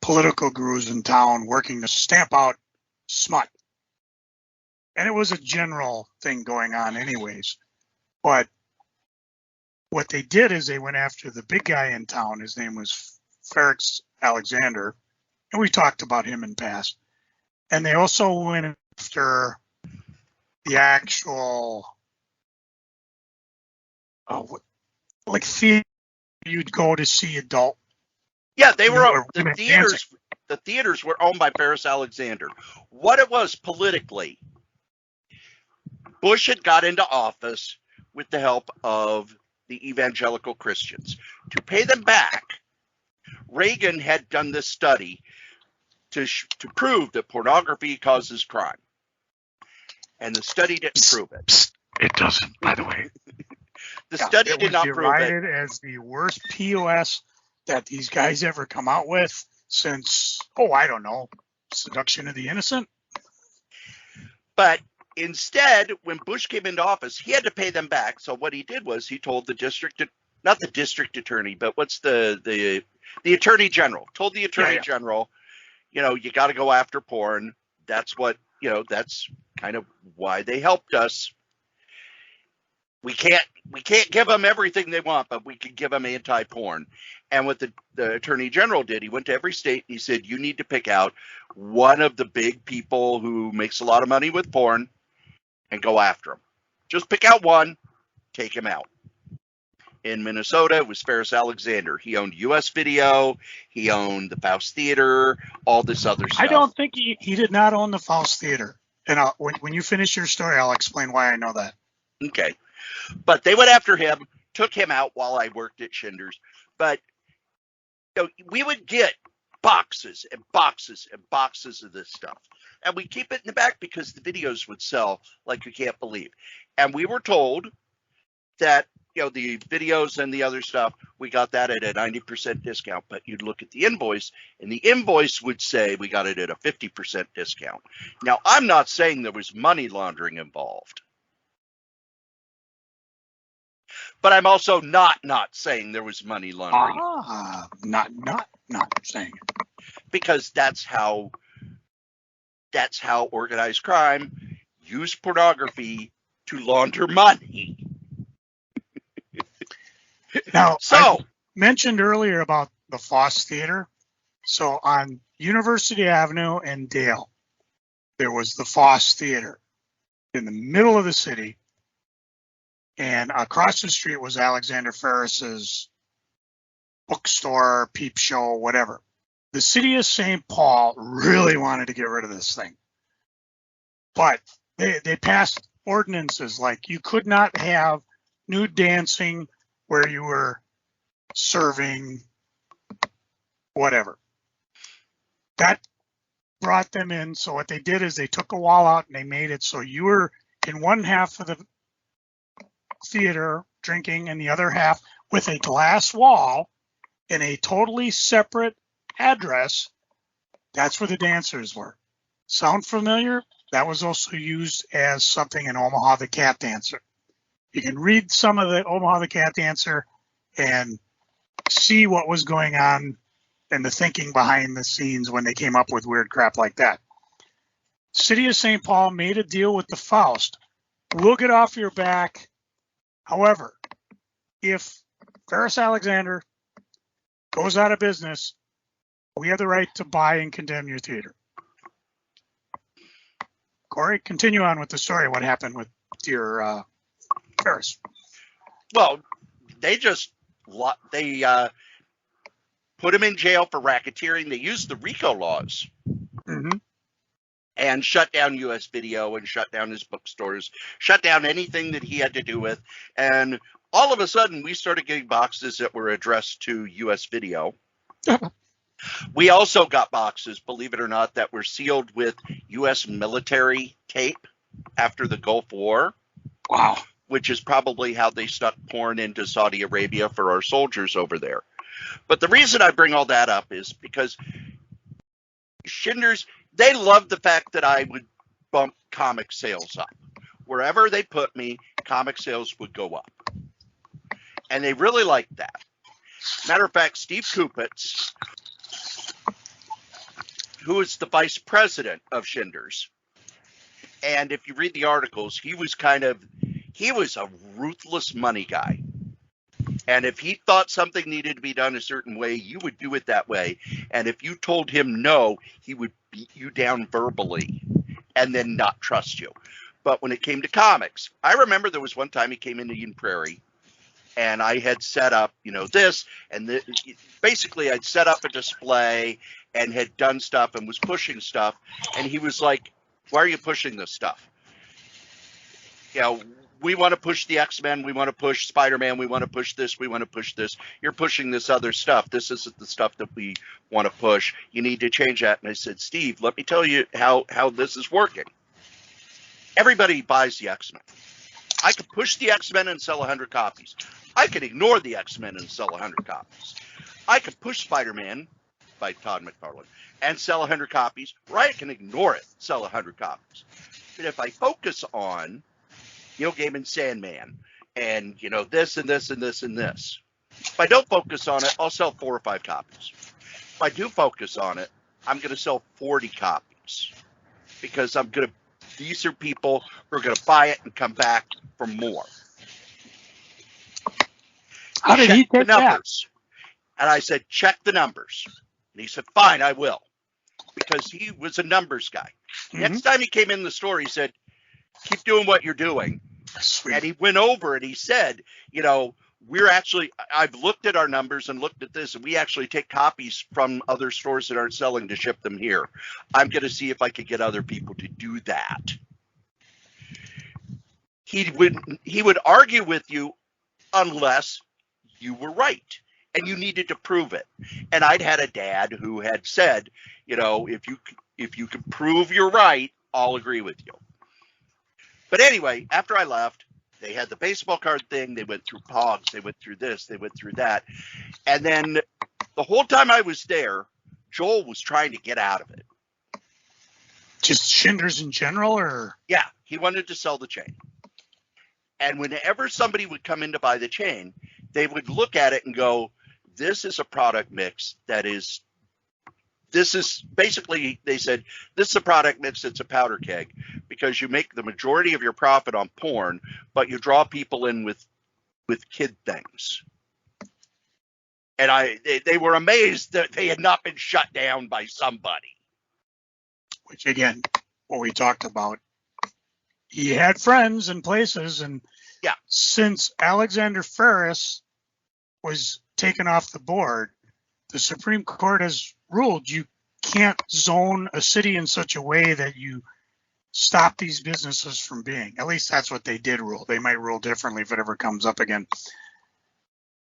political gurus in town, working to stamp out smut. And it was a general thing going on anyways. But what they did is they went after the big guy in town. His name was Felix Alexander, and we talked about him in past. And they also went after the actual, like theater you'd go to see adult. Yeah, they were the theaters. The theaters were owned by Felix Alexander. What it was politically, Bush had got into office with the help of the evangelical Christians. To pay them back, Reagan had done this study to prove that pornography causes crime. And the study didn't prove it. It doesn't, by the way. The study did not prove it. It was derided as the worst POS that these guys ever come out with since, I don't know, Seduction of the Innocent. But instead, when Bush came into office, he had to pay them back. So what he did was he told the not the district attorney, but what's the attorney general, told the attorney general, you got to go after porn. That's what, that's kind of why they helped us. We can't give them everything they want, but we can give them anti-porn. And what the attorney general did, he went to every state and he said, you need to pick out one of the big people who makes a lot of money with porn and go after him. Just pick out one, take him out. In Minnesota, it was Ferris Alexander. He owned US Video. He owned the Faust Theater, all this other stuff. I don't think he did not own the Faust Theater. And when you finish your story, I'll explain why I know that. Okay. But they went after him, took him out while I worked at Shinders. But we would get boxes and boxes and boxes of this stuff. And we keep it in the back because the videos would sell like you can't believe. And we were told that, the videos and the other stuff, we got that at a 90% discount. But you'd look at the invoice, and the invoice would say we got it at a 50% discount. Now, I'm not saying there was money laundering involved. But I'm also not saying there was money laundering. Not saying it. Because that's how organized crime used pornography to launder money. Now, I mentioned earlier about the Faust Theater. So on University Avenue and Dale, there was the Faust Theater in the middle of the city. And across the street was Alexander Ferris's bookstore, peep show, whatever. The city of St. Paul really wanted to get rid of this thing. But they passed ordinances like you could not have nude dancing where you were serving whatever. That brought them in. So what they did is they took a wall out and they made it so you were in one half of the theater drinking and the other half with a glass wall in a totally separate address. That's where the dancers were. Sound familiar? That was also used as something in Omaha the Cat Dancer. You can read some of the Omaha the Cat Dancer and see what was going on and the thinking behind the scenes when they came up with weird crap like that. City of St. Paul made a deal with the Faust. We'll get off your back. However, if Ferris Alexander goes out of business, we have the right to buy and condemn your theater. Cory, continue on with the story. What happened with your Ferris? Well, they put him in jail for racketeering. They used the RICO laws. Mm-hmm. And shut down US Video and shut down his bookstores, shut down anything that he had to do with. And all of a sudden, we started getting boxes that were addressed to US Video. We also got boxes, believe it or not, that were sealed with US military tape after the Gulf War. Wow. Which is probably how they stuck porn into Saudi Arabia for our soldiers over there. But the reason I bring all that up is because Shinders, they loved the fact that I would bump comic sales up. Wherever they put me, comic sales would go up. And they really liked that. Matter of fact, Steve Kupitz, who is the vice president of Shinders, and if you read the articles, he was a ruthless money guy. And if he thought something needed to be done a certain way, you would do it that way. And if you told him no, he would beat you down verbally and then not trust you. But when it came to comics, I remember there was one time he came into Eden Prairie and I had set up, this and basically I'd set up a display and had done stuff and was pushing stuff. And he was like, why are you pushing this stuff? We want to push the X-Men. We want to push Spider-Man. We want to push this. We want to push this. You're pushing this other stuff. This isn't the stuff that we want to push. You need to change that. And I said, Steve, let me tell you how this is working. Everybody buys the X-Men. I could push the X-Men and sell 100 copies. I could ignore the X-Men and sell 100 copies. I could push Spider-Man by Todd McFarlane and sell 100 copies, or I can ignore it, sell 100 copies. But if I focus on Neil Gaiman's Sandman and, this and this and this and this, if I don't focus on it, I'll sell 4 or 5 copies. If I do focus on it, I'm going to sell 40 copies because these are people who are going to buy it and come back for more. How did he take that? And I said, check the numbers. And he said, fine, I will. Because he was a numbers guy. Mm-hmm. Next time he came in the store, he said, keep doing what you're doing. Sweet. And he went over and he said, I've looked at our numbers and looked at this, and we actually take copies from other stores that aren't selling to ship them here. I'm going to see if I could get other people to do that. He would argue with you unless you were right and you needed to prove it. And I'd had a dad who had said, if you can prove you're right, I'll agree with you. But anyway, after I left, they had the baseball card thing. They went through Pogs. They went through this. They went through that. And then the whole time I was there, Joel was trying to get out of it. Just Shinders in general, or? Yeah, he wanted to sell the chain. And whenever somebody would come in to buy the chain, they would look at it and go, this is a product mix this is basically, they said, this is a product mix that's a powder keg because you make the majority of your profit on porn, but you draw people in with kid things. And they were amazed that they had not been shut down by somebody. Which, again, what we talked about, he had friends and places, and yeah, since Alexander Ferris was taken off the board, the Supreme Court has ruled you can't zone a city in such a way that you stop these businesses from being. At least that's what they did rule. They might rule differently if it ever comes up again.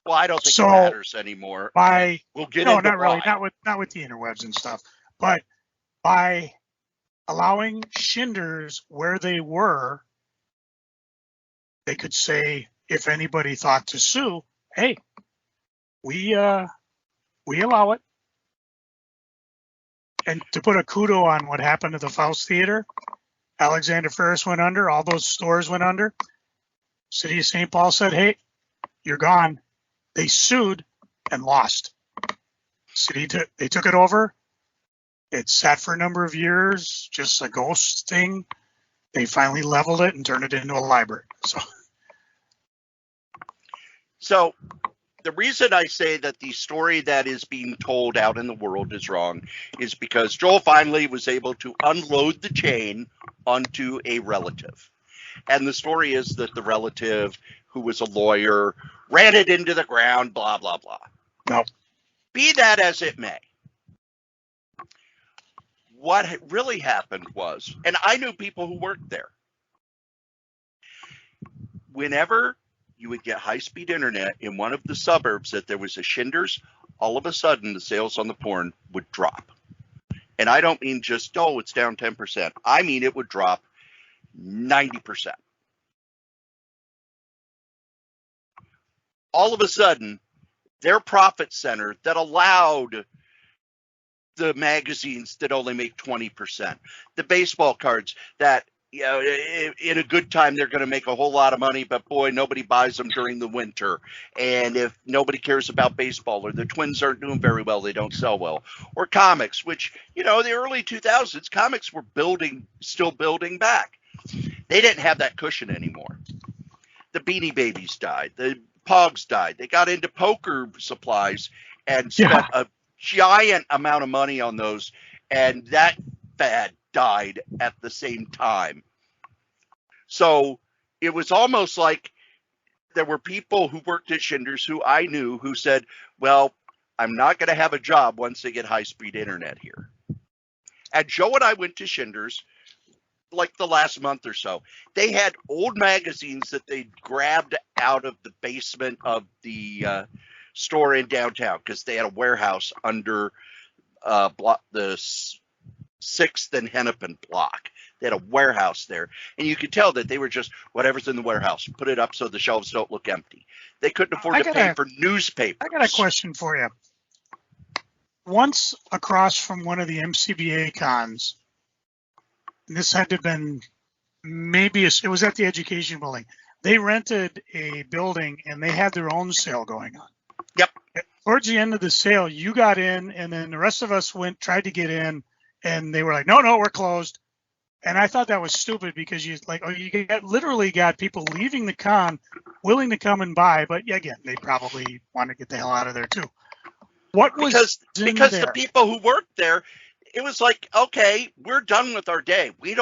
Well, I don't think it matters anymore. We'll get into not really, not with the interwebs and stuff, but by allowing Shinders where they were, they could say, if anybody thought to sue, hey, we allow it. And to put a kudo on what happened to the Faust Theater, Alexander Ferris went under, all those stores went under. City of St. Paul said, hey, you're gone. They sued and lost. They took it over. It sat for a number of years, just a ghost thing. They finally leveled it and turned it into a library. So the reason I say that the story that is being told out in the world is wrong is because Joel finally was able to unload the chain onto a relative. And the story is that the relative, who was a lawyer, ran it into the ground, blah, blah, blah. No. Be that as it may. What really happened was, and I knew people who worked there, whenever you would get high-speed internet in one of the suburbs that there was a Shinders, all of a sudden the sales on the porn would drop. And I don't mean just, it's down 10%. I mean it would drop 90%. All of a sudden, their profit center that allowed the magazines that only make 20%, the baseball cards that, in a good time, they're going to make a whole lot of money, but boy, nobody buys them during the winter. And if nobody cares about baseball or the Twins aren't doing very well, they don't sell well. Or comics, which, the early 2000s, comics were still building back. They didn't have that cushion anymore. The Beanie Babies died. The Pogs died. They got into poker supplies and spent a giant amount of money on those. And that fad died at the same time. So it was almost like there were people who worked at Shinders who I knew who said, well, I'm not going to have a job once they get high-speed internet here. And Joe and I went to Shinders like the last month or so. They had old magazines that they grabbed out of the basement of the store in downtown because they had a warehouse under the 6th and Hennepin block. They had a warehouse there. And you could tell that they were just whatever's in the warehouse. Put it up so the shelves don't look empty. They couldn't afford to pay for newspapers. I got a question for you. once across from one of the MCBA cons, and this had to have been it was at the education building. They rented a building and they had their own sale going on. Yep. Towards the end of the sale, you got in, and then the rest of us tried to get in, and they were like, no, we're closed. And I thought that was stupid because literally got people leaving the con, willing to come and buy, but again, they probably want to get the hell out of there too. Because the people who worked there, it was like, okay, we're done with our day. We're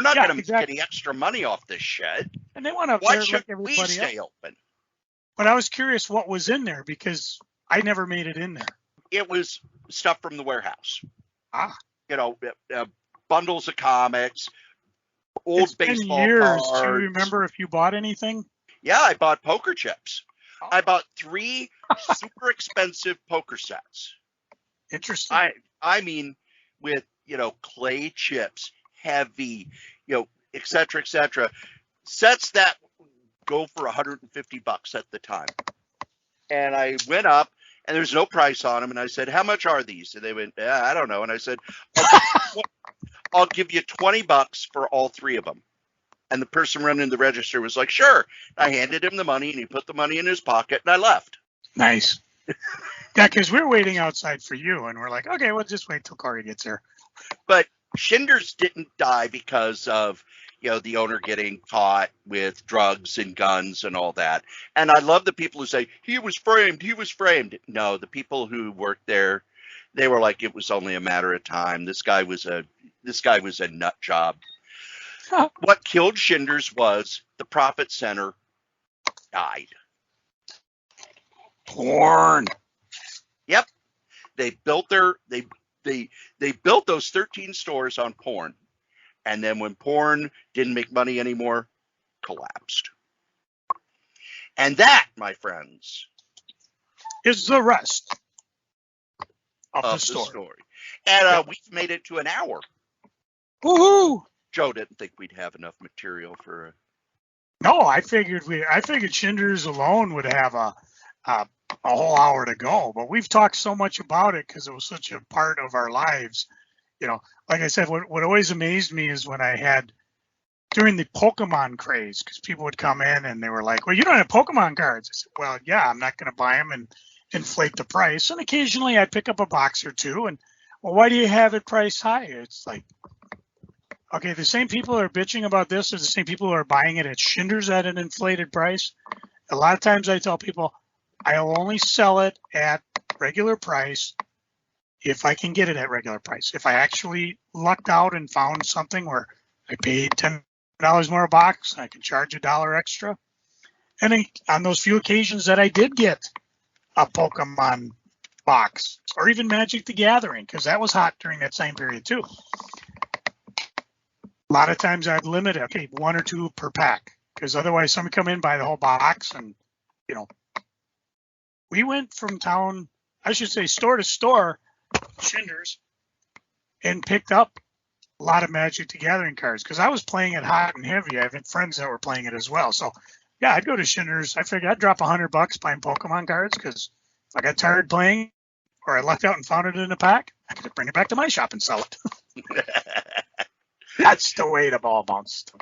not going to make any extra money off this shit. And they went up Why there should like everybody we stay open? But I was curious what was in there because I never made it in there. It was stuff from the warehouse. You know, bundles of comics, old it's baseball been years. cards. Do you remember if you bought anything? Yeah, I bought poker chips. I bought 3 super expensive poker sets. Interesting. I mean, with, clay chips, heavy, et cetera, sets that go for $150 at the time. And I went up, and there's no price on them. And I said, how much are these? And they went, I don't know. And I said, I'll give you $20 for all 3 of them. And the person running the register was like, sure. I handed him the money, and he put the money in his pocket, and I left. Nice. Yeah, because we're waiting outside for you, and we're like, okay, we'll just wait till Cory gets here. But Shinders didn't die because of, the owner getting caught with drugs and guns and all that. And I love the people who say, he was framed. No, the people who worked there, they were like, it was only a matter of time. This guy was a nut job. Huh. What killed Shinders was the profit center died. Porn. Yep. They built they built those 13 stores on porn. And then when porn didn't make money anymore, collapsed. And that, my friends, is the rest of the story. And we've made it to an hour. Woohoo! Joe didn't think we'd have enough material for. No, I figured Shinders alone would have a whole hour to go. But we've talked so much about it because it was such a part of our lives. Like I said, what always amazed me is when I had during the Pokemon craze, because people would come in and they were like, well, you don't have Pokemon cards. I said, well, yeah, I'm not going to buy them and inflate the price. And occasionally I'd pick up a box or two. And, well, why do you have it priced high? It's like, okay, the same people who are bitching about this are the same people who are buying it at Shinders at an inflated price. A lot of times I tell people, I'll only sell it at regular price if I can get it at regular price. If I actually lucked out and found something where I paid $10 more a box, I can charge $1 extra. And then on those few occasions that I did get a Pokemon box or even Magic the Gathering, because that was hot during that same period too. A lot of times I'd limit it, okay, 1 or 2 per pack, because otherwise somebody come in, buy the whole box, and we went from store to store, Shinders, and picked up a lot of Magic the Gathering cards because I was playing it hot and heavy. I had friends that were playing it as well. So yeah, I'd go to Shinders. I figured I'd drop $100 buying Pokemon cards because if I got tired playing or I lucked out and found it in a pack, I could bring it back to my shop and sell it. That's the way the ball bounced.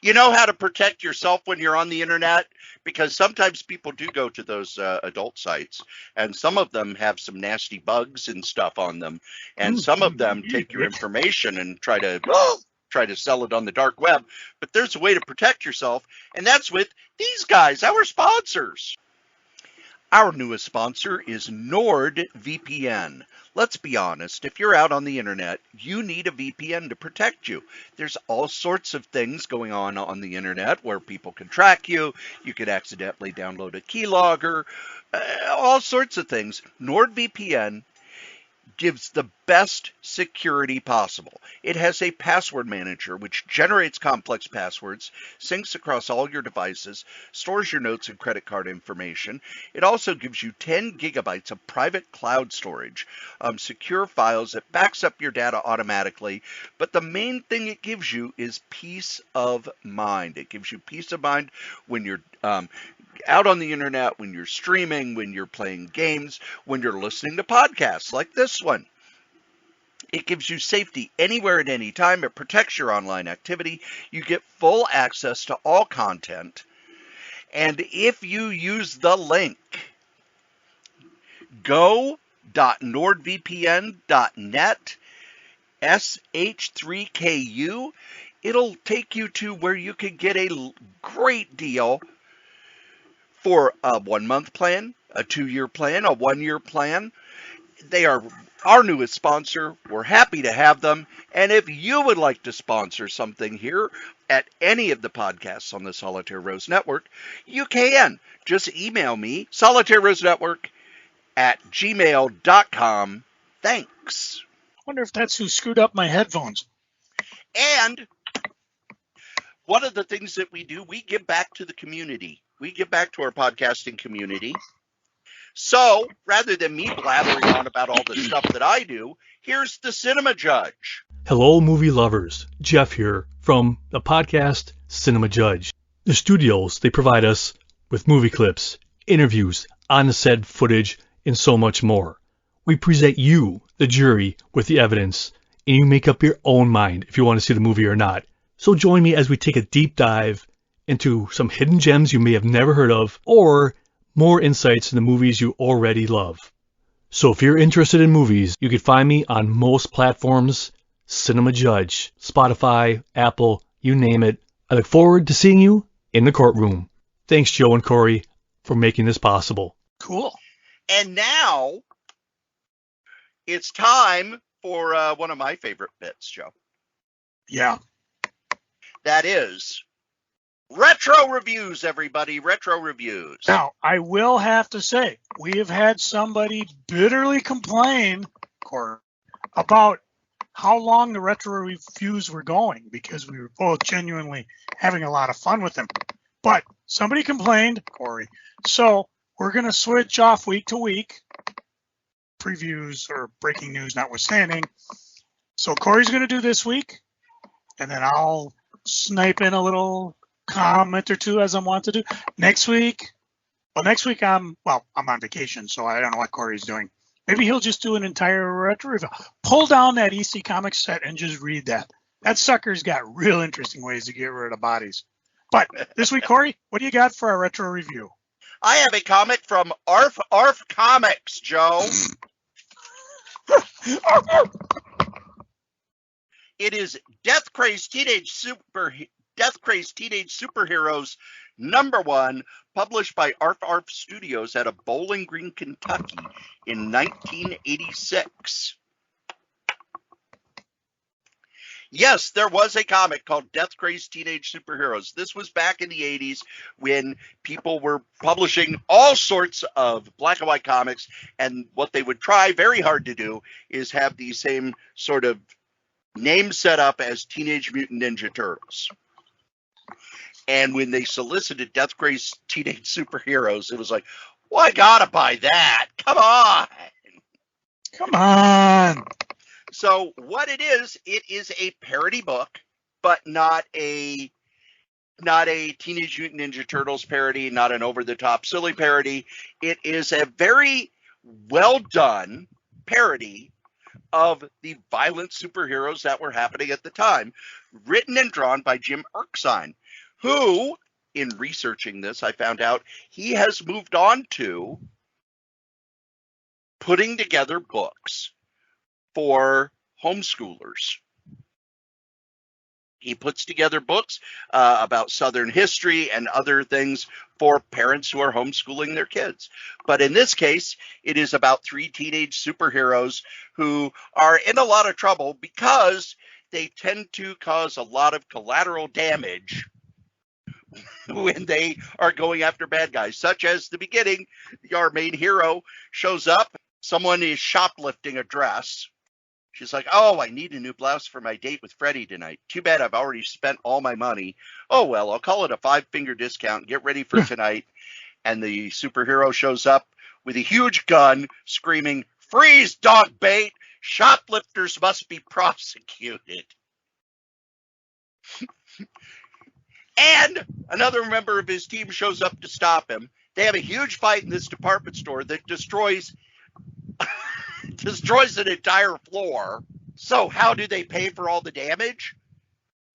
You know how to protect yourself when you're on the internet? Because sometimes people do go to those adult sites, and some of them have some nasty bugs and stuff on them, and some of them take your information and try to sell it on the dark web. But there's a way to protect yourself, and that's with these guys, our sponsors. Our newest sponsor is NordVPN. Let's be honest, if you're out on the internet, you need a VPN to protect you. There's all sorts of things going on the internet where people can track you. You could accidentally download a keylogger, all sorts of things. NordVPN gives the best security possible. It has a password manager which generates complex passwords, syncs across all your devices, stores your notes and credit card information. It also gives you 10 gigabytes of private cloud storage, secure files that backs up your data automatically. But the main thing it gives you is peace of mind. It gives you peace of mind when you're out on the internet, when you're streaming, when you're playing games, when you're listening to podcasts like this one. It gives you safety anywhere at any time. It protects your online activity. You get full access to all content. And if you use the link go.nordvpn.net sh3ku, it'll take you to where you can get a great deal for a 1-month plan, a 2-year plan, a 1-year plan. They are our newest sponsor. We're happy to have them. And if you would like to sponsor something here at any of the podcasts on the Solitaire Rose Network, you can. Just email me, solitairerosenetwork@gmail.com. Thanks. I wonder if that's who screwed up my headphones. And one of the things that we do, we give back to the community. We give back to our podcasting community. So, rather than me blathering on about all the stuff that I do, here's the Cinema Judge. Hello, movie lovers. Jeff here from the podcast Cinema Judge. The studios, they provide us with movie clips, interviews, on-the-set footage, and so much more. We present you, the jury, with the evidence, and you make up your own mind if you want to see the movie or not. So join me as we take a deep dive into some hidden gems you may have never heard of, or more insights in the movies you already love. So if you're interested in movies, you can find me on most platforms, Cinema Judge, Spotify, Apple, you name it. I look forward to seeing you in the courtroom. Thanks, Joe and Cory, for making this possible. Cool. And now it's time for one of my favorite bits, Joe. Yeah. That is retro reviews, everybody. Retro reviews. Now, I will have to say, we have had somebody bitterly complain, Cory, about how long the retro reviews were going, because we were both genuinely having a lot of fun with them. But somebody complained, Cory. So we're going to switch off week to week, previews or breaking news notwithstanding. So Cory's going to do this week, and then I'll snipe in a little comment or two as I want to do. Next week I'm on vacation, so I don't know what Cory's doing. Maybe he'll just do an entire retro review. Pull down that EC Comics set and just read that. That sucker's got real interesting ways to get rid of bodies. But this week, Cory, what do you got for our retro review? I have a comic from Arf Comics, Joe. It is Death Crazed Teenage Super-Heroes #1, published by Arf Studios out of Bowling Green, Kentucky in 1986. Yes, there was a comic called Death Crazed Teenage Super-Heroes. This was back in the 80s when people were publishing all sorts of black and white comics, and what they would try very hard to do is have the same sort of name set up as Teenage Mutant Ninja Turtles. And when they solicited Death Crazed Teenage Super-Heroes, it was like, well, I gotta buy that. Come on. Come on. So what it is a parody book, but not a Teenage Mutant Ninja Turtles parody, not an over-the-top silly parody. It is a very well-done parody of the violent superheroes that were happening at the time, written and drawn by Jim Erskine, who, in researching this, I found out he has moved on to putting together books for homeschoolers. He puts together books about Southern history and other things for parents who are homeschooling their kids. But in this case, it is about 3 teenage superheroes who are in a lot of trouble because they tend to cause a lot of collateral damage when they are going after bad guys, such as the beginning. Our main hero shows up. Someone is shoplifting a dress. She's like, oh, I need a new blouse for my date with Freddie tonight. Too bad I've already spent all my money. Oh, well, I'll call it a 5-finger discount. Get ready for tonight. And the superhero shows up with a huge gun screaming, freeze, dog bait. Shoplifters must be prosecuted. And another member of his team shows up to stop him. They have a huge fight in this department store that destroys an entire floor. So how do they pay for all the damage?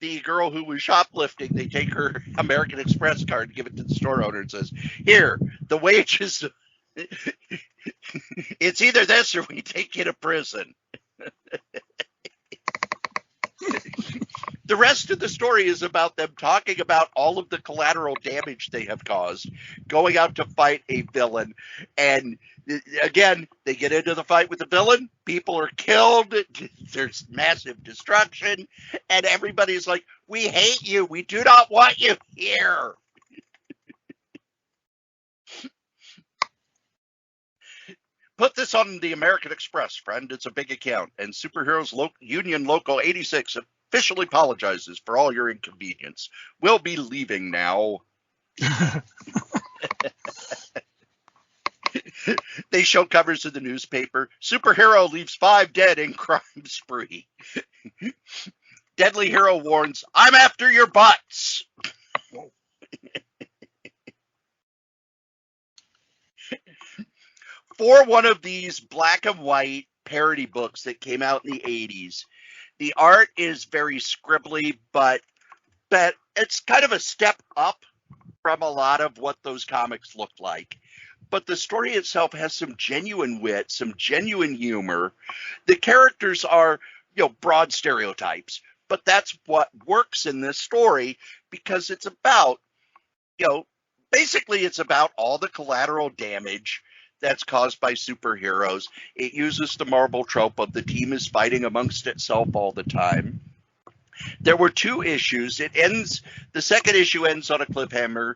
The girl who was shoplifting, they take her American Express card and give it to the store owner and says, here, the wages, it's either this or we take you to prison. The rest of the story is about them talking about all of the collateral damage they have caused, going out to fight a villain, and again, they get into the fight with the villain, people are killed, there's massive destruction, and everybody's like, we hate you, we do not want you here. Put this on the American Express, friend. It's a big account. And Superheroes Union Local 86 officially apologizes for all your inconvenience. We'll be leaving now. They show covers of the newspaper. Superhero leaves 5 dead in crime spree. Deadly Hero warns, I'm after your butts. For one of these black and white parody books that came out in the 80s, the art is very scribbly, but it's kind of a step up from a lot of what those comics looked like. But the story itself has some genuine wit, some genuine humor. The characters are, broad stereotypes, but that's what works in this story because it's about, basically it's about all the collateral damage that's caused by superheroes. It uses the Marvel trope of the team is fighting amongst itself all the time. There were 2 issues. The second issue ends on a cliffhanger.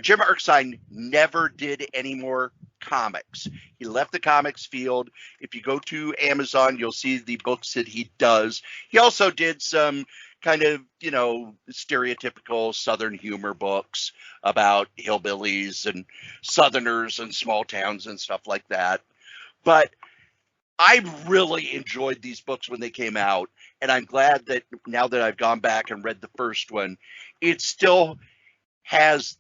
Jim Erskine never did any more comics. He left the comics field. If you go to Amazon, you'll see the books that he does. He also did some kind of, stereotypical Southern humor books about hillbillies and Southerners and small towns and stuff like that. But I really enjoyed these books when they came out, and I'm glad that now that I've gone back and read the first one, it still has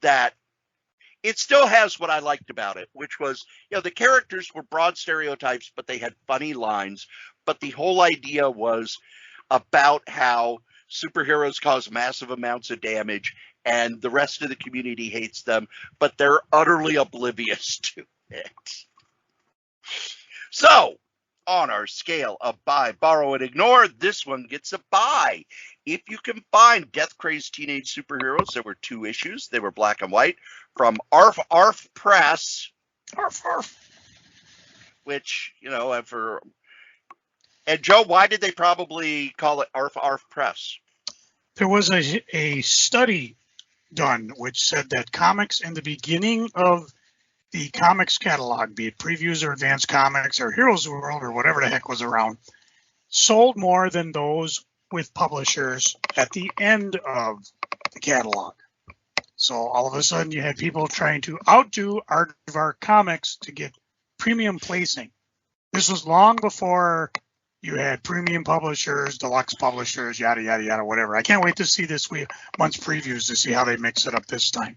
what I liked about it, which was, the characters were broad stereotypes, but they had funny lines. But the whole idea was about how superheroes cause massive amounts of damage and the rest of the community hates them, but they're utterly oblivious to it. So, on our scale of buy, borrow, and ignore, this one gets a buy. If you can find Death Crazed Teenage Superheroes, there were 2 issues. They were black and white from Arf Arf Press. Arf Arf. Which, and Joe, why did they probably call it Arf Arf Press? There was a study done which said that comics in the beginning of the comics catalog, be it previews or advanced comics or Heroes World or whatever the heck was around, sold more than those with publishers at the end of the catalog. So all of a sudden you had people trying to outdo Aardvark Comics to get premium placing. This was long before you had premium publishers, deluxe publishers, yada, yada, yada, whatever. I can't wait to see this month's previews to see how they mix it up this time.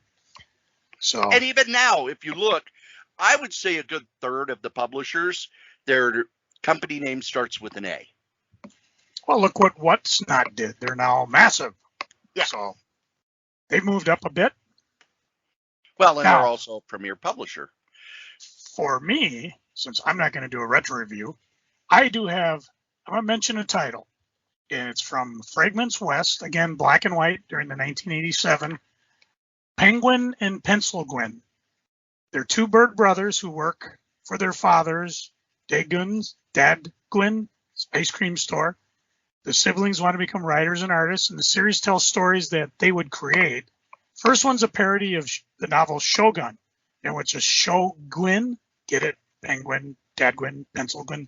So, and even now, if you look, I would say a good third of the publishers, their company name starts with an A. Well, look what What's Not did. They're now massive. Yeah. So they've moved up a bit. Well, and now, they're also a premier publisher. For me, since I'm not going to do a retro review, I'm going to mention a title. And it's from Fragments West, again, black and white during the 1987. Penguin and Pencil Gwyn. They're 2 bird brothers who work for their father's Dad Gwyn ice cream store. The siblings want to become writers and artists, and the series tells stories that they would create. First one's a parody of the novel Shogun, in which a Shogun, get it, Penguin, Dad Gwyn, Pencil Gwyn.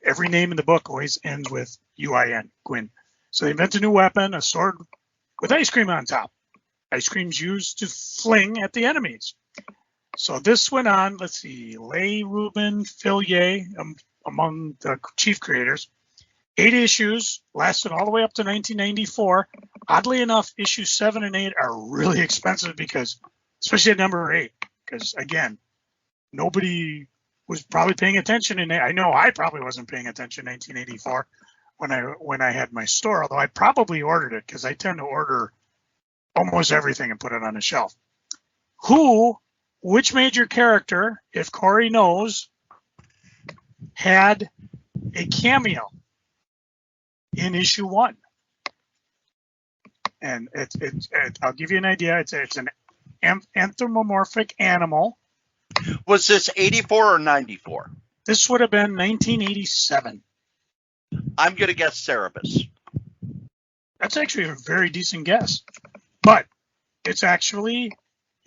Every name in the book always ends with UIN, Gwyn. So they invent a new weapon, a sword with ice cream on top. Ice cream's used to fling at the enemies. So this went on, let's see, Leigh Rubin, Phil Ye, among the chief creators. 8 issues, lasted all the way up to 1994. Oddly enough, issues 7 and 8 are really expensive because, especially at number 8, because again, nobody was probably paying attention. And I know I probably wasn't paying attention in 1984 when I had my store, although I probably ordered it because I tend to order almost everything and put it on the shelf. Which major character, if Cory knows, had a cameo in issue 1? And I'll give you an idea. It's an anthropomorphic animal. Was this 84 or 94? This would have been 1987. I'm going to guess Cerebus. That's actually a very decent guess. But it's actually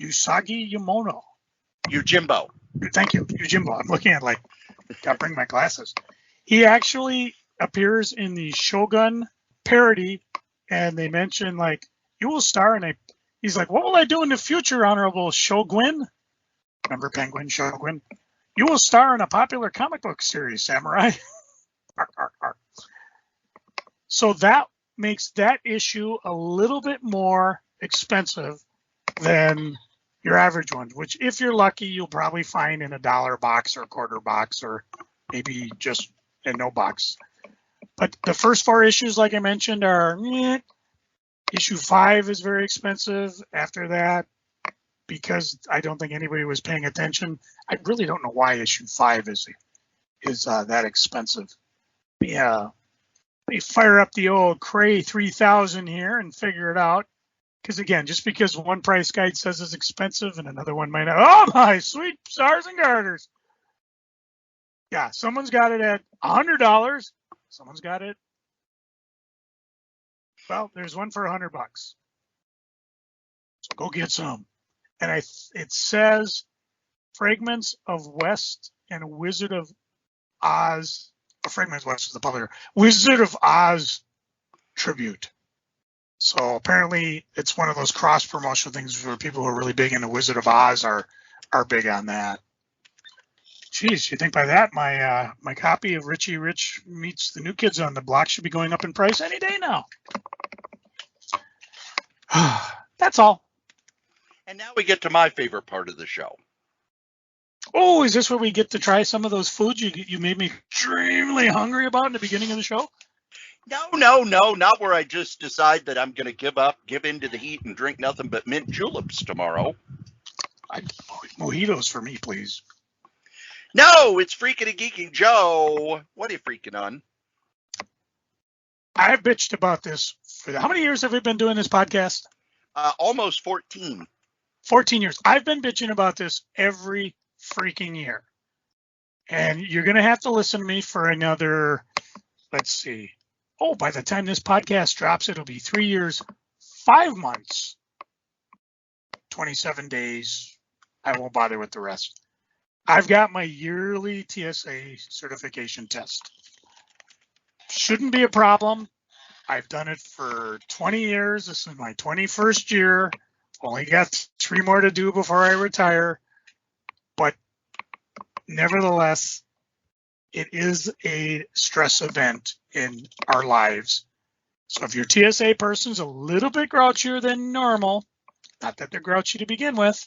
Usagi Yamono. Yojimbo. Thank you, Yojimbo. I'm looking at gotta bring my glasses. He actually appears in the Shogun parody, and they mention you will star in he's like, what will I do in the future, Honorable Shogun? Remember Penguin Shogun? You will star in a popular comic book series, Samurai. So that makes that issue a little bit more expensive than your average ones, which if you're lucky, you'll probably find in a $1 box or a quarter box or maybe just in no box. But the first 4 issues, like I mentioned, are issue 5 is very expensive. After that, because I don't think anybody was paying attention, I really don't know why issue 5 is that expensive. Yeah, let me fire up the old Kray 3000 here and figure it out. Because again, just because one price guide says it's expensive and another one might not. Oh my sweet stars and garters. Yeah, someone's got it at $100. Someone's got it. Well, there's one for $100. So go get some. And it says Fragments of West and Wizard of Oz. Or Fragments of West is the publisher. Wizard of Oz tribute. So apparently it's one of those cross promotional things where people who are really big into Wizard of Oz are big on that. Geez, you think by that my copy of Richie Rich Meets the New Kids on the Block should be going up in price any day now. That's all. And now we get to my favorite part of the show. Oh, is this where we get to try some of those foods you made me extremely hungry about in the beginning of the show? No, not where I just decide that I'm going to give in to the heat and drink nothing but mint juleps tomorrow. Mojitos for me, please. No, it's Freaking and Geeking Joe. What are you freaking on? I've bitched about this how many years have we been doing this podcast? Almost 14. 14 years. I've been bitching about this every freaking year. And you're going to have to listen to me for another, let's see. Oh, by the time this podcast drops, it'll be 3 years, 5 months, 27 days. I won't bother with the rest. I've got my yearly TSA certification test. Shouldn't be a problem. I've done it for 20 years. This is my 21st year. Only got 3 more to do before I retire. But nevertheless, it is a stress event in our lives. So if your TSA person's a little bit grouchier than normal, not that they're grouchy to begin with,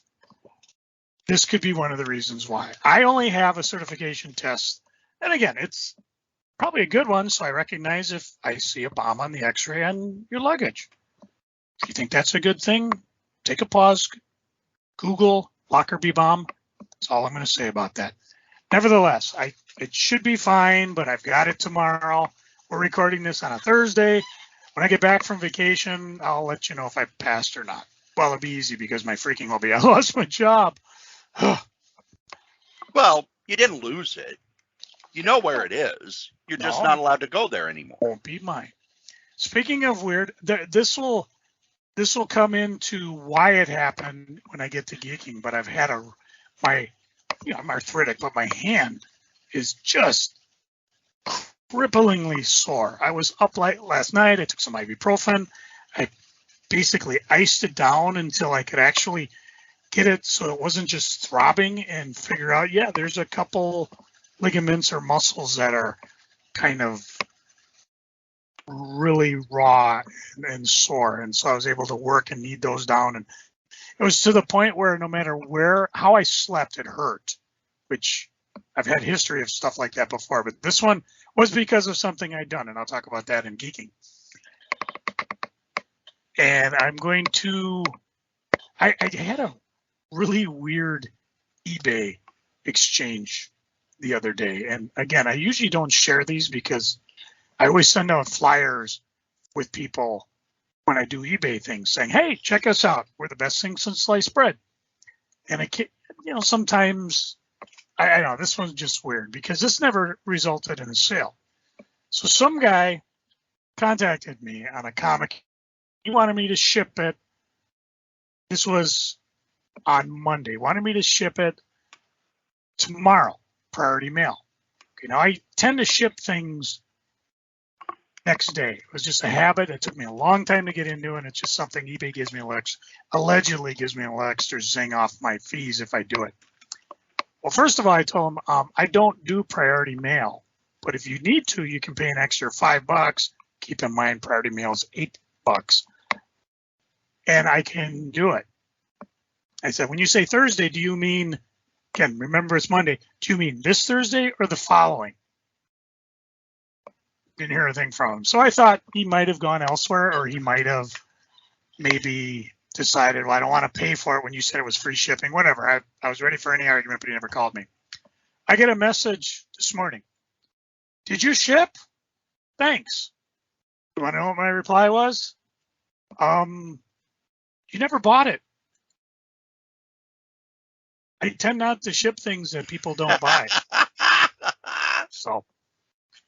this could be one of the reasons why. I only have a certification test. And again, it's probably a good one, so I recognize if I see a bomb on the x-ray on your luggage. If you think that's a good thing, take a pause, Google Lockerbie bomb. That's all I'm going to say about that. Nevertheless, it should be fine, but I've got it tomorrow. We're recording this on a Thursday. When I get back from vacation, I'll let you know if I passed or not. Well, it'll be easy because my freaking will be, I lost my job. Well, you didn't lose it. You know where it is. You're just not allowed to go there anymore. Won't be mine. Speaking of weird, this will come into why it happened when I get to geeking. But I've had I'm arthritic, but my hand is just cripplingly sore. I was up late last night. I took some ibuprofen. I basically iced it down until I could actually get it so it wasn't just throbbing and figure out, there's a couple ligaments or muscles that are kind of really raw and sore, and so I was able to work and knead those down, and it was to the point where no matter how I slept, it hurt, which I've had history of stuff like that before, but this one was because of something I'd done, and I'll talk about that in geeking. And I'm going to, I had a really weird eBay exchange the other day, and again, I usually don't share these because I always send out flyers with people when I do eBay things saying, hey, check us out. We're the best thing since sliced bread. And sometimes, I know this one's just weird because this never resulted in a sale. So some guy contacted me on a comic. He wanted me to ship it. This was on Monday. Wanted me to ship it tomorrow, priority mail. Okay, now I tend to ship things next day. It was just a habit. It took me a long time to get into, and it's just something eBay gives me allegedly gives me a little extra zing off my fees if I do it. Well, first of all, I told him I don't do priority mail, but if you need to, you can pay an extra $5. Keep in mind, priority mail is $8, and I can do it. I said, when you say Thursday, do you mean, Ken, remember it's Monday, do you mean this Thursday or the following? Didn't hear anything from him. So I thought he might have gone elsewhere, or he might have maybe decided, well, I don't want to pay for it when you said it was free shipping, whatever. I was ready for any argument, but he never called me. I get a message this morning. Did you ship? Thanks. You want to know what my reply was? You never bought it. I tend not to ship things that people don't buy. So,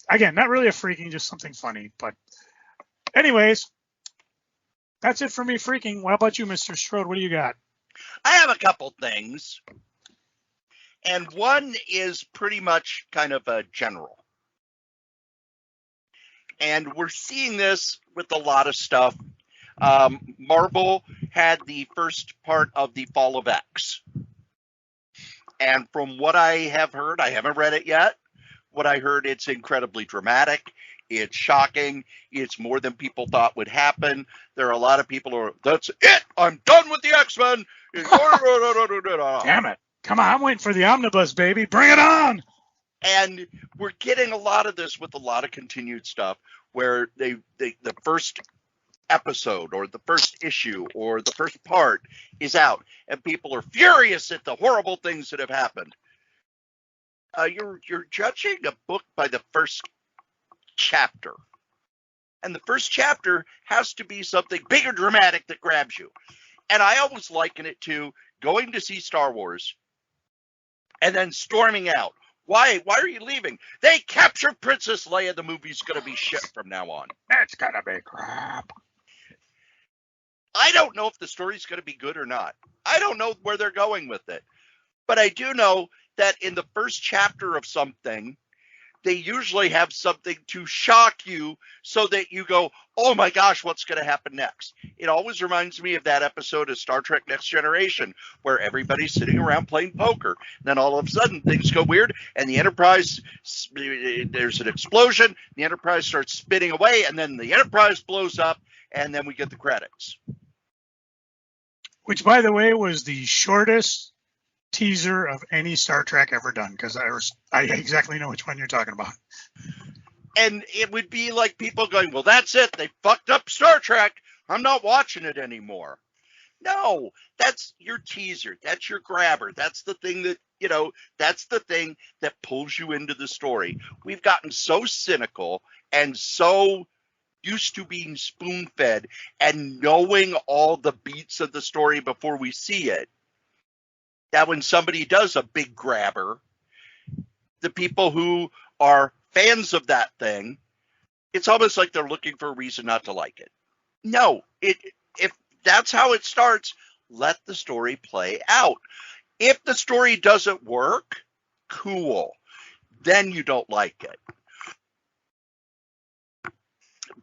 again, not really a freaking, just something funny. But anyways, that's it for me freaking. What about you, Mr. Strode? What do you got? I have a couple things. And one is pretty much kind of a general. And we're seeing this with a lot of stuff. Marvel had the first part of the Fall of X. And from what I have heard, I haven't read it yet. What I heard, it's incredibly dramatic. It's shocking. It's more than people thought would happen. There are a lot of people who are, that's it. I'm done with the X-Men. Damn it. Come on, I'm waiting for the omnibus, baby. Bring it on. And we're getting a lot of this with a lot of continued stuff where the first episode or the first issue or the first part is out and people are furious at the horrible things that have happened. You're judging a book by the first chapter. And the first chapter has to be something big or dramatic that grabs you. And I always liken it to going to see Star Wars and then storming out. Why are you leaving? They captured Princess Leia. The movie's going to be shit from now on. That's going to be crap. I don't know if the story's going to be good or not. I don't know where they're going with it. But I do know that in the first chapter of something, they usually have something to shock you so that you go, oh my gosh, what's going to happen next? It always reminds me of that episode of Star Trek Next Generation where everybody's sitting around playing poker. Then all of a sudden things go weird and the Enterprise, there's an explosion, the Enterprise starts spinning away, and then the Enterprise blows up, and then we get the credits. Which, by the way, was the shortest teaser of any Star Trek ever done, because I exactly know which one you're talking about. And it would be like people going, well, that's it. They fucked up Star Trek. I'm not watching it anymore. No, that's your teaser. That's your grabber. That's the thing that, that's the thing that pulls you into the story. We've gotten so cynical and so used to being spoon-fed and knowing all the beats of the story before we see it, that when somebody does a big grabber, the people who are fans of that thing, it's almost like they're looking for a reason not to like it. No, if that's how it starts, let the story play out. If the story doesn't work, cool. Then you don't like it.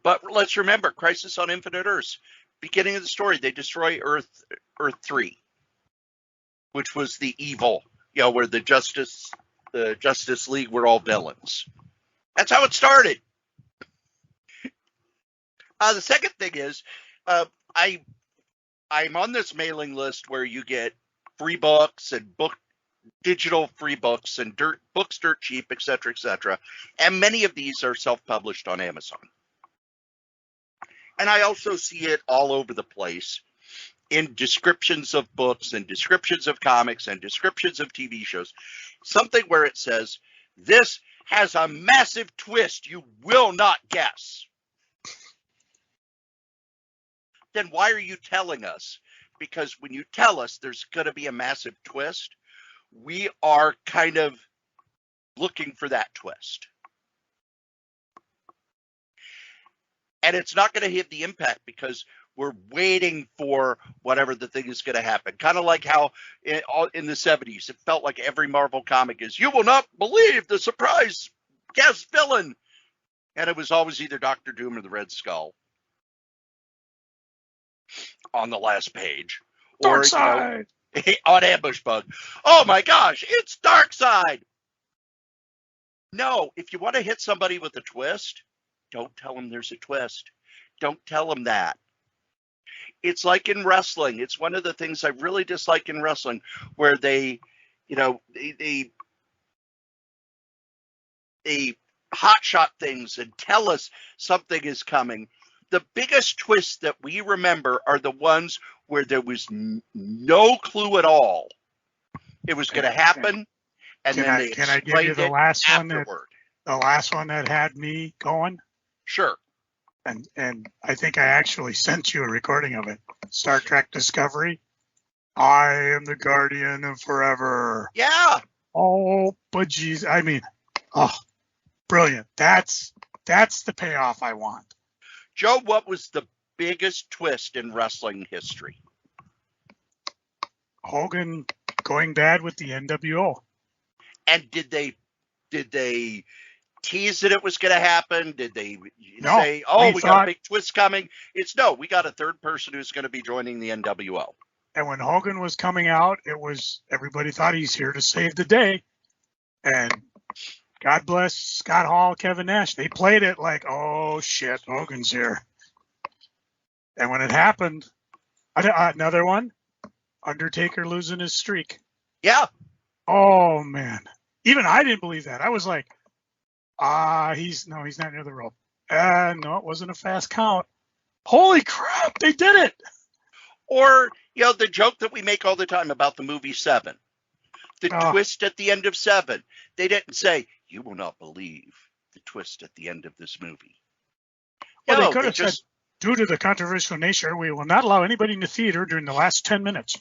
But let's remember, Crisis on Infinite Earths, beginning of the story, they destroy Earth 3. Which was the evil, where the Justice League were all villains. That's how it started. The second thing is, I'm on this mailing list where you get free books and digital free books and books dirt cheap, etc., and many of these are self-published on Amazon. And I also see it all over the place in descriptions of books and descriptions of comics and descriptions of TV shows. Something where it says, this has a massive twist you will not guess. Then why are you telling us? Because when you tell us there's going to be a massive twist, we are kind of looking for that twist. And it's not going to have the impact because we're waiting for whatever the thing is going to happen. Kind of like how in the 70s, it felt like every Marvel comic is, you will not believe the surprise guest villain. And it was always either Doctor Doom or the Red Skull on the last page. Darkseid! On Ambush Bug. Oh my gosh, it's Darkseid! No, if you want to hit somebody with a twist, don't tell them there's a twist. Don't tell them that. It's like in wrestling. It's one of the things I really dislike in wrestling, where they hotshot things and tell us something is coming. The biggest twists that we remember are the ones where there was no clue at all it was going to happen, and then they can I give you the last afterward. one the last one that had me going? Sure. And I think I actually sent you a recording of it. Star Trek Discovery. I am the guardian of forever. Yeah. Oh, but geez, I mean, oh, brilliant. That's the payoff I want. Joe, what was the biggest twist in wrestling history? Hogan going bad with the NWO. And did they tease that it was going to happen? Did they say, oh, we got a big twist coming? We got a third person who's going to be joining the NWO. And when Hogan was coming out, everybody thought he's here to save the day. And God bless Scott Hall, Kevin Nash. They played it like, oh shit, Hogan's here. And when it happened, another one, Undertaker losing his streak. Yeah. Oh man. Even I didn't believe that. I was like, he's not near the rope. No, it wasn't a fast count. Holy crap, they did it. Or, the joke that we make all the time about the movie Seven. The twist at the end of Seven. They didn't say, you will not believe the twist at the end of this movie. Well, they could have said, due to the controversial nature, we will not allow anybody in the theater during the last 10 minutes.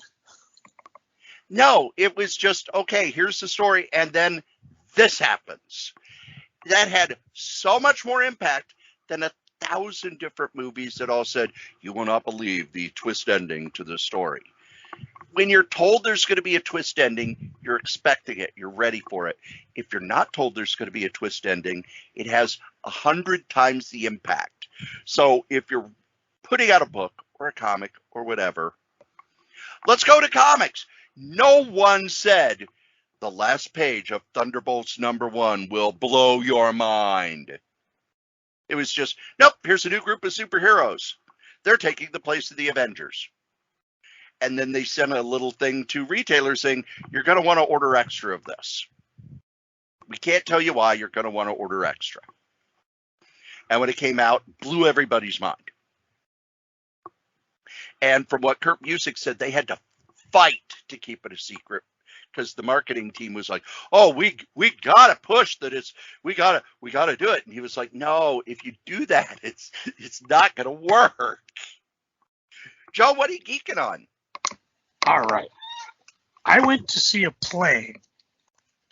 No, it was just, okay, here's the story, and then this happens. That had so much more impact than 1,000 different movies that all said, you will not believe the twist ending to the story. When you're told there's going to be a twist ending, you're expecting it. You're ready for it. If you're not told there's going to be a twist ending, it has 100 times the impact. So if you're putting out a book or a comic or whatever, let's go to comics. No one said the last page of Thunderbolts #1 will blow your mind. It was just, nope, here's a new group of superheroes. They're taking the place of the Avengers. And then they sent a little thing to retailers saying, you're going to want to order extra of this. We can't tell you why, you're going to want to order extra. And when it came out, blew everybody's mind. And from what Kurt Busiek said, they had to fight to keep it a secret because the marketing team was like, oh, we got to push that we got to do it. And he was like, no, if you do that, it's not going to work. Joe, what are you geeking on? All right. I went to see a play,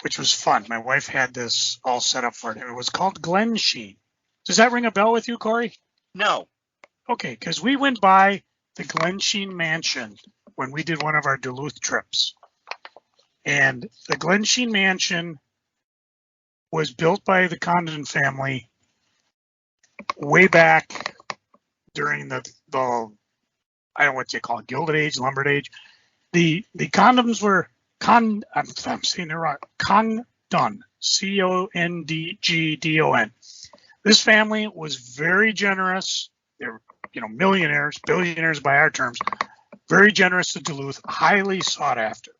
which was fun. My wife had this all set up for it. It was called Glen Sheen. Does that ring a bell with you, Cory? No. Okay, because we went by the Glen Sheen Mansion when we did one of our Duluth trips. And the Glen Sheen Mansion was built by the Condon family way back during the I don't know what you call it, Gilded Age, Lumbered Age. The condoms were I'm saying it wrong. Condon, Condgdon. This family was very generous. They're, millionaires, billionaires by our terms, very generous to Duluth, highly sought after.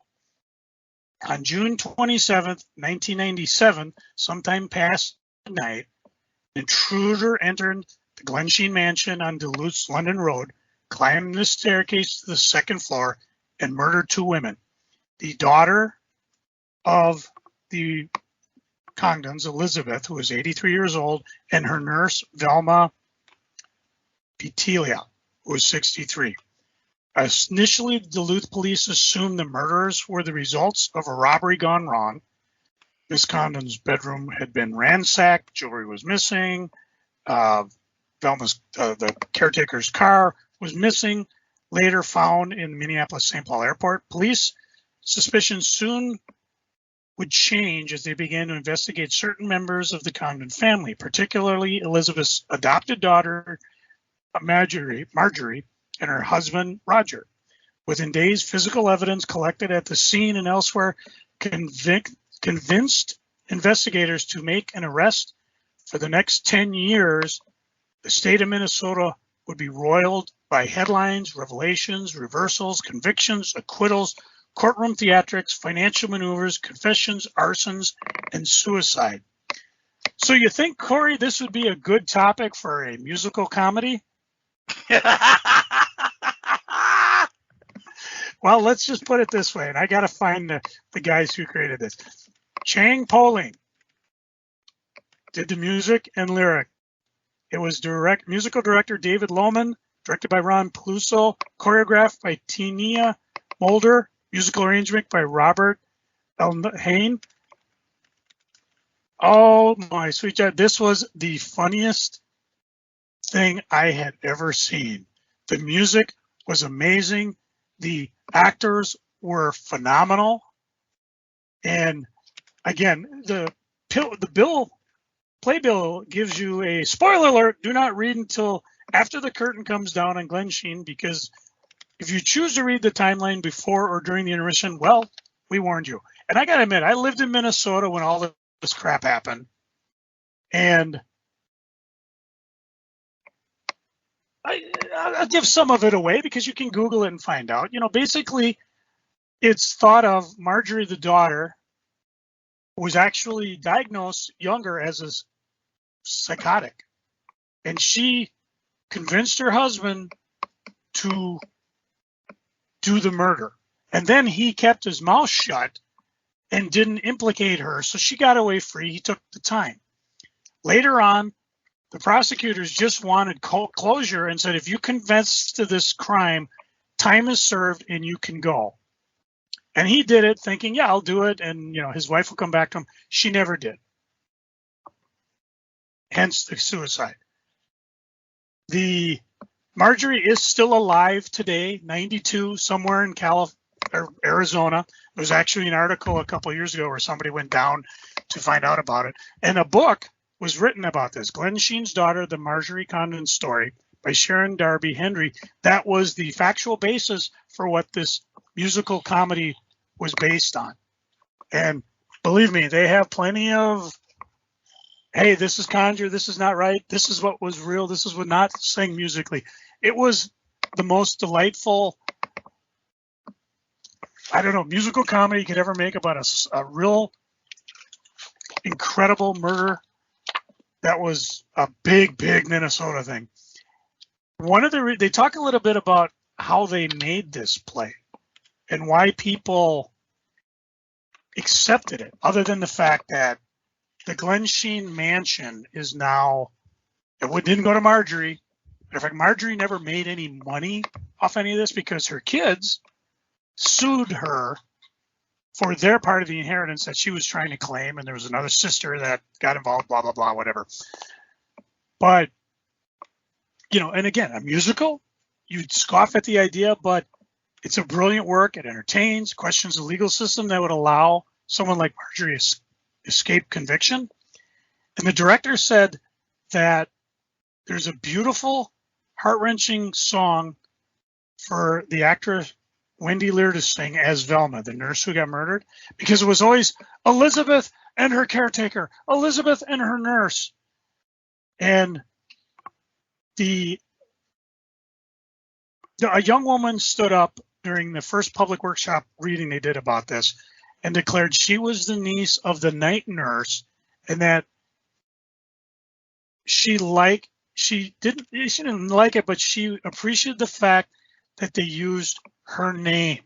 On June 27th, 1997, sometime past midnight, an intruder entered the Glensheen Mansion on Duluth's London Road, climbed the staircase to the second floor, and murdered 2 women. The daughter of the Congdons, Elizabeth, who was 83 years old, and her nurse, Velma Petelia, who was 63. Initially, the Duluth police assumed the murders were the results of a robbery gone wrong. Miss Condon's bedroom had been ransacked, jewelry was missing, Velma's, the caretaker's car was missing, later found in Minneapolis-St. Paul Airport. Police suspicions soon would change as they began to investigate certain members of the Congdon family, particularly Elizabeth's adopted daughter, Marjorie, and her husband, Roger. Within days, physical evidence collected at the scene and elsewhere convinced investigators to make an arrest. For the next 10 years, the state of Minnesota would be roiled by headlines, revelations, reversals, convictions, acquittals, courtroom theatrics, financial maneuvers, confessions, arsons, and suicide. So you think, Cory, this would be a good topic for a musical comedy? Well, let's just put it this way, and I got to find the guys who created this. Chang Poling did the music and lyric. It was musical director David Lohman, directed by Ron Peluso, choreographed by Tina Mulder, musical arrangement by Robert Hain. Oh my sweet God, this was the funniest thing I had ever seen. The music was amazing. The actors were phenomenal. And again, the playbill gives you a spoiler alert. Do not read until after the curtain comes down on Glensheen, because if you choose to read the timeline before or during the intermission, well, we warned you. And I got to admit, I lived in Minnesota when all this crap happened. And I'll give some of it away because you can Google it and find out. Basically, it's thought of Marjorie, the daughter, was actually diagnosed younger as a psychotic. And she convinced her husband to do the murder. And then he kept his mouth shut and didn't implicate her. So she got away free. He took the time. Later on, the prosecutors just wanted closure and said, if you confess to this crime, time is served and you can go. And he did it thinking, yeah, I'll do it. And, his wife will come back to him. She never did. Hence the suicide. The Marjorie is still alive today, 92, somewhere in Arizona. There was actually an article a couple of years ago where somebody went down to find out about it. And a book was written about this, Glensheen's Daughter, The Marjorie Condon Story, by Sharon Darby Henry. That was the factual basis for what this musical comedy was based on. And believe me, they have plenty of, hey, this is conjure, this is not right, this is what was real, this is what not sang musically. It was the most delightful, musical comedy you could ever make about a real incredible murder. That was a big, big Minnesota thing. They talk a little bit about how they made this play and why people accepted it, other than the fact that the Glensheen Mansion is now, it didn't go to Marjorie. In fact, Marjorie never made any money off any of this because her kids sued her for their part of the inheritance that she was trying to claim, and there was another sister that got involved, blah, blah, blah, whatever. But, and again, a musical, you'd scoff at the idea, but it's a brilliant work. It entertains, questions the legal system that would allow someone like Marjorie escape conviction. And the director said that there's a beautiful, heart-wrenching song for the actress Wendy Lear to sing as Velma, the nurse who got murdered, because it was always Elizabeth and her caretaker, Elizabeth and her nurse. And the a young woman stood up during the first public workshop reading they did about this and declared she was the niece of the night nurse, and that she didn't like it, but she appreciated the fact that they used her name,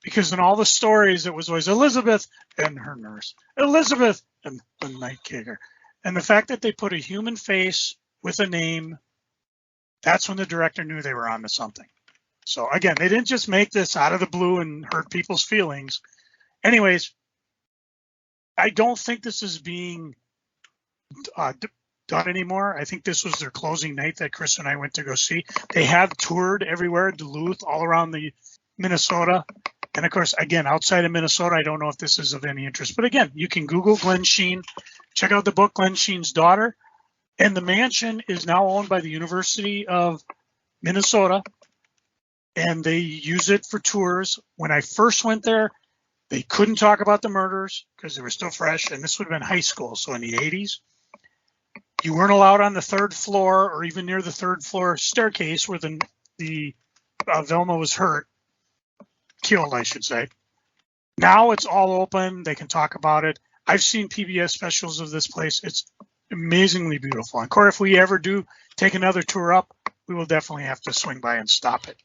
because in all the stories it was always Elizabeth and her nurse, Elizabeth and the night kicker, and the fact that they put a human face with a name, that's when the director knew they were onto something. So again, they didn't just make this out of the blue and hurt people's feelings. Anyways, I don't think this is being done anymore. I think this was their closing night that Chris and I went to go see. They have toured everywhere, Duluth, all around the Minnesota. And of course, again, outside of Minnesota, I don't know if this is of any interest. But again, you can Google Glenn Sheen, check out the book Glenn Sheen's Daughter. And the mansion is now owned by the University of Minnesota, and they use it for tours. When I first went there, they couldn't talk about the murders because they were still fresh, and this would have been high school, so in the 80s. You weren't allowed on the third floor or even near the third floor staircase where the Velma was killed, I should say. Now it's all open. They can talk about it. I've seen PBS specials of this place. It's amazingly beautiful. And Cory, if we ever do take another tour up, we will definitely have to swing by and stop it.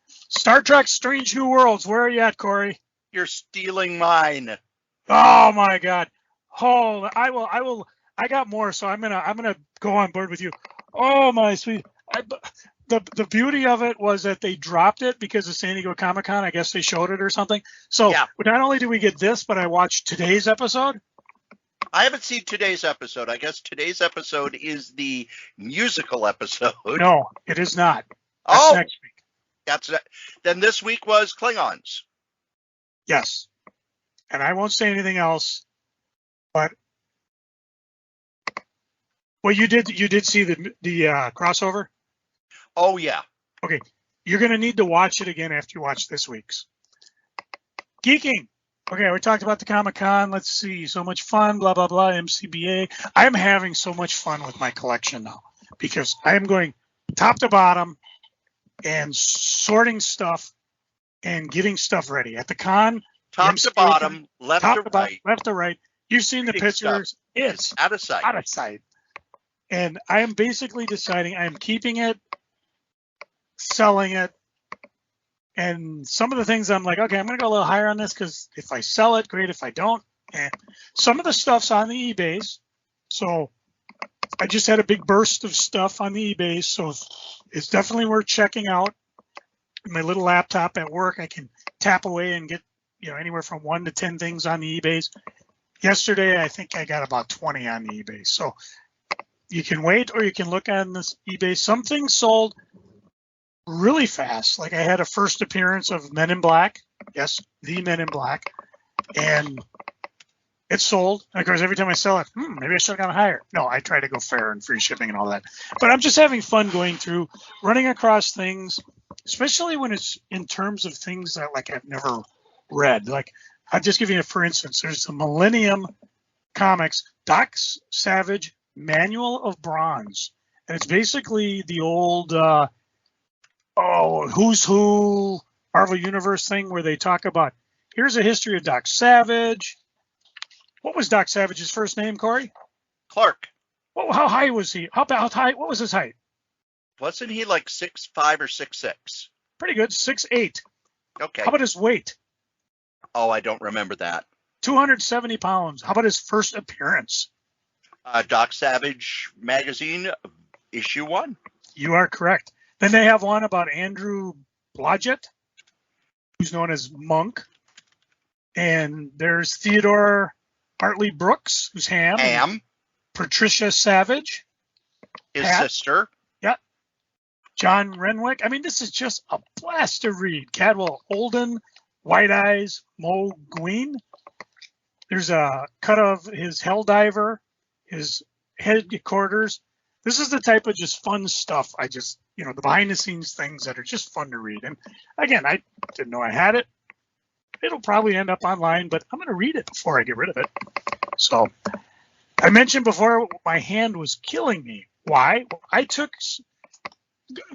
Star Trek Strange New Worlds. Where are you at, Cory? You're stealing mine. Oh my God. Oh, I will. I got more, so I'm gonna go on board with you. Oh my sweet. The beauty of it was that they dropped it because of San Diego Comic-Con. I guess they showed it or something. So yeah. Not only did we get this, but I watched today's episode. I haven't seen today's episode. I guess today's episode is the musical episode. No, it is not. That's next week. Then this week was Klingons. Yes. And I won't say anything else, but well, you did see the crossover? Oh yeah. Okay. You're going to need to watch it again after you watch this week's. Geeking. Okay, we talked about the Comic-Con. Let's see. So much fun, blah, blah, blah, MCBA. I'm having so much fun with my collection now because I am going top to bottom and sorting stuff and getting stuff ready. At the con, top to bottom, left to right. Left to right. You've seen the pictures. It's out of sight. Out of sight. And I am basically deciding I am keeping it, selling it, and some of the things I'm like, okay, I'm going to go a little higher on this because if I sell it, great. If I don't, some of the stuff's on the eBays. So I just had a big burst of stuff on the eBays. So it's definitely worth checking out. My little laptop at work, I can tap away and get, anywhere from 1 to 10 things on the eBays. Yesterday, I think I got about 20 on the eBay. So you can wait or you can look on this eBay. Some things sold really fast. Like I had a first appearance of Men in Black. Yes, the Men in Black. And it sold. And of course, every time I sell it, maybe I should have gone higher. No, I try to go fair and free shipping and all that. But I'm just having fun going through, running across things, especially when it's in terms of things that like I've never read. Like I'll just give you for instance, there's the Millennium Comics, Doc Savage Manual of Bronze. And it's basically the old Who's Who Marvel Universe thing where they talk about, here's a history of Doc Savage. What was Doc Savage's first name, Cory? Clark. How high was he? How high? What was his height? Wasn't he like 6'5" or 6'6"? Pretty good, 6'8". Okay. How about his weight? Oh, I don't remember that. 270 pounds. How about his first appearance? Doc Savage magazine, issue 1. You are correct. Then they have one about Andrew Blodgett, who's known as Monk. And there's Theodore Hartley Brooks, who's Ham. Patricia Savage. His sister. Yeah. John Renwick. I mean, this is just a blast to read. Cadwell Holden, White Eyes, Mo Gween. There's a cut of his Helldiver, his headquarters. This is the type of just fun stuff. I just, the behind the scenes things that are just fun to read. And again, I didn't know I had it. It'll probably end up online, but I'm going to read it before I get rid of it. So I mentioned before my hand was killing me. Why? I took